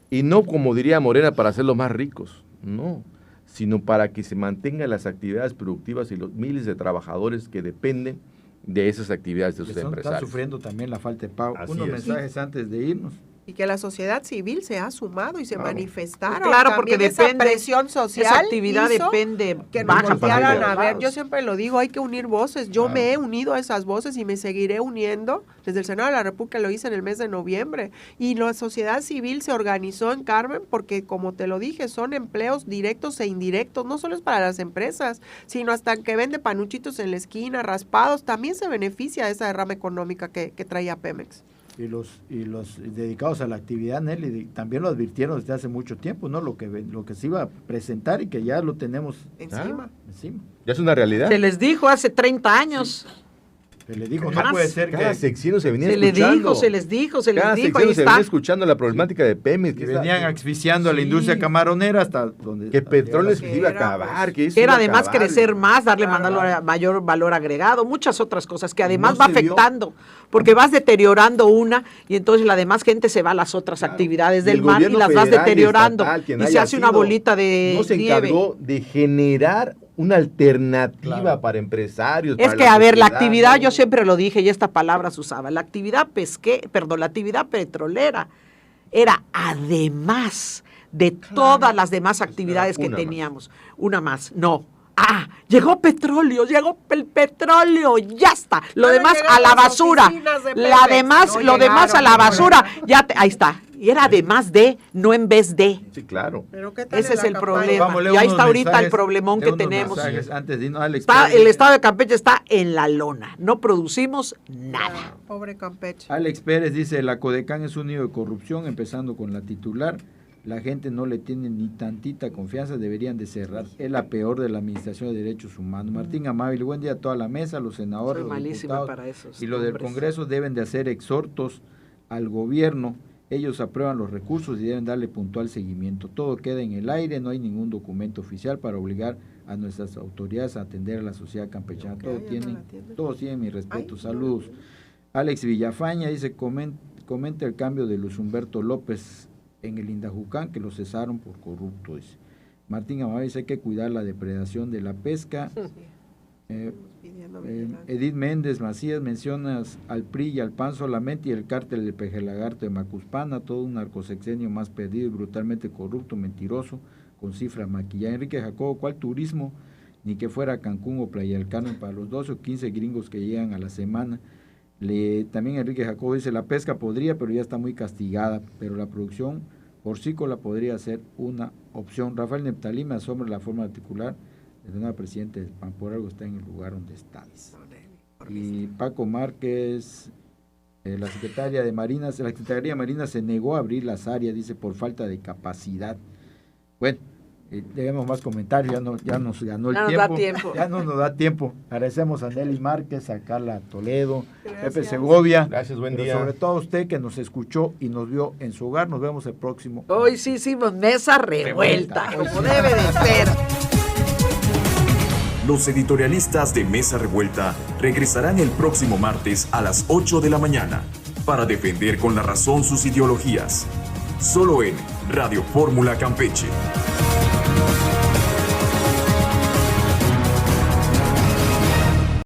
Speaker 5: y no, como diría Morena, para hacerlos más ricos, no, sino para que se mantengan las actividades productivas y los miles de trabajadores que dependen de esas actividades de esos empresarios.
Speaker 2: Están sufriendo también la falta de pago.
Speaker 5: Así
Speaker 2: Unos
Speaker 5: es.
Speaker 2: mensajes antes de irnos.
Speaker 4: Y que la sociedad civil se ha sumado y se manifestaron.
Speaker 3: Claro, porque
Speaker 4: también esa
Speaker 3: depende,
Speaker 4: presión social.
Speaker 3: esa actividad
Speaker 4: hizo
Speaker 3: depende,
Speaker 4: que nos
Speaker 3: baja para
Speaker 4: voltearan
Speaker 3: todos
Speaker 4: a ver.
Speaker 3: lados.
Speaker 4: Yo siempre lo digo, hay que unir voces. Yo me he unido a esas voces y me seguiré uniendo. Desde el Senado de la República lo hice en el mes de noviembre. Y la sociedad civil se organizó en Carmen porque, como te lo dije, son empleos directos e indirectos. No solo es para las empresas, sino hasta que vende panuchitos en la esquina, raspados. También se beneficia de esa derrama económica que traía Pemex.
Speaker 2: Y los dedicados a la actividad, Nelly, también lo advirtieron desde hace mucho tiempo, ¿no? Lo que se iba a presentar y que ya lo tenemos
Speaker 4: Encima.
Speaker 5: ¿Ya es una realidad?
Speaker 3: Se les dijo hace 30 años.
Speaker 2: Se le dijo, no
Speaker 3: Más.
Speaker 2: puede ser
Speaker 5: Cada
Speaker 2: que
Speaker 5: sexenio se venía
Speaker 3: Se les
Speaker 5: escuchando.
Speaker 3: dijo, se les dijo.
Speaker 5: Cada
Speaker 3: Ahí
Speaker 5: sexenio se
Speaker 3: está.
Speaker 5: venía escuchando la problemática de Pemex.
Speaker 2: que venían asfixiando a la industria camaronera hasta donde...
Speaker 5: Que petróleo se
Speaker 4: que
Speaker 5: iba a
Speaker 4: era,
Speaker 5: acabar, que eso
Speaker 3: Era
Speaker 5: iba a
Speaker 3: además
Speaker 5: acabar.
Speaker 3: crecer más, darle mayor valor agregado, muchas otras cosas que además
Speaker 2: No
Speaker 3: va
Speaker 2: se dio.
Speaker 3: afectando, porque vas deteriorando una y entonces la demás gente se va a las otras actividades
Speaker 5: Y el
Speaker 3: del mar y
Speaker 5: gobierno
Speaker 3: las vas
Speaker 5: federal y
Speaker 3: deteriorando
Speaker 5: estatal, quien
Speaker 3: y se
Speaker 5: haya
Speaker 3: hace una
Speaker 5: sido,
Speaker 3: bolita de
Speaker 5: no se
Speaker 3: nieve.
Speaker 5: encargó de generar una alternativa para empresarios.
Speaker 3: Es
Speaker 5: para
Speaker 3: que, a ver, la
Speaker 5: sociedad,
Speaker 3: actividad,
Speaker 5: ¿no?
Speaker 3: yo siempre lo dije y esta palabra se usaba, la actividad la actividad petrolera era además de todas las demás actividades que
Speaker 5: una más.
Speaker 3: teníamos. Una más, no. Llegó petróleo, llegó el petróleo, ya está. Lo
Speaker 4: Pero
Speaker 3: demás
Speaker 4: llegaron
Speaker 3: a la
Speaker 4: las
Speaker 3: basura.
Speaker 4: oficinas de
Speaker 3: La
Speaker 4: Pemex.
Speaker 3: demás,
Speaker 4: No
Speaker 3: lo demás a la
Speaker 4: llegaron,
Speaker 3: basura. Ahí está. Y era además de, no en vez de.
Speaker 5: Sí, claro.
Speaker 4: Pero ¿qué tal
Speaker 3: Ese
Speaker 4: en
Speaker 3: es
Speaker 4: la
Speaker 3: el
Speaker 4: campaña?
Speaker 3: problema.
Speaker 2: Vamos, leo
Speaker 3: Y ahí
Speaker 2: unos
Speaker 3: está ahorita
Speaker 2: mensajes,
Speaker 3: el problemón
Speaker 2: leo
Speaker 3: que
Speaker 2: unos
Speaker 3: tenemos.
Speaker 2: mensajes antes de irnos, Alex
Speaker 3: El
Speaker 2: Pérez.
Speaker 3: estado de Campeche está en la lona. No producimos nada.
Speaker 4: Pobre Campeche.
Speaker 2: Alex Pérez dice, la Codecán es un nido de corrupción, empezando con la titular. La gente no le tiene ni tantita confianza, deberían de cerrar. Es la peor de la Administración de Derechos Humanos. Martín Amávil, buen día a toda la mesa, los senadores,
Speaker 3: Soy
Speaker 2: los
Speaker 3: malísima
Speaker 2: diputados
Speaker 3: para esos
Speaker 2: y los del
Speaker 3: nombres.
Speaker 2: Congreso deben de hacer exhortos al gobierno. Ellos aprueban los recursos y deben darle puntual seguimiento. Todo queda en el aire, no hay ningún documento oficial para obligar a nuestras autoridades a atender a la sociedad campechana. Todos tienen mi respeto. Saludos. Alex Villafaña dice, comenta el cambio de Luis Humberto López en el Indajucán, que lo cesaron por corrupto, dice. Martín Amávil dice, hay que cuidar la depredación de la pesca. Edith Méndez Macías, mencionas al PRI y al PAN solamente y el cártel del Pejelagarto de Macuspana, todo un narcosexenio más perdido y brutalmente corrupto, mentiroso, con cifras maquilladas. Enrique Jacobo, ¿cuál turismo? Ni que fuera Cancún o Playa del Carmen para los 12 o 15 gringos que llegan a la semana. También Enrique Jacobo dice, la pesca podría, pero ya está muy castigada, pero la producción porcícola podría ser una opción. Rafael Neptalí, me asombra la forma articular de una presidenta del PAN, por algo está en el lugar donde está. Y Paco Márquez, la Secretaría de Marina se negó a abrir las áreas, dice, por falta de capacidad. Bueno, debemos más comentarios, ya nos ganó el tiempo. Ya no nos da tiempo. Agradecemos a Nelly Márquez, a Carla Toledo,
Speaker 4: Gracias.
Speaker 2: Pepe Segovia.
Speaker 5: Gracias, buen
Speaker 2: pero
Speaker 5: día.
Speaker 2: sobre todo a usted que nos escuchó y nos vio en su hogar. Nos vemos el próximo.
Speaker 3: Hoy sí hicimos mesa revuelta, como debe de ser.
Speaker 1: Los editorialistas de Mesa Revuelta regresarán el próximo martes a las 8 de la mañana para defender con la razón sus ideologías. Solo en Radio Fórmula Campeche.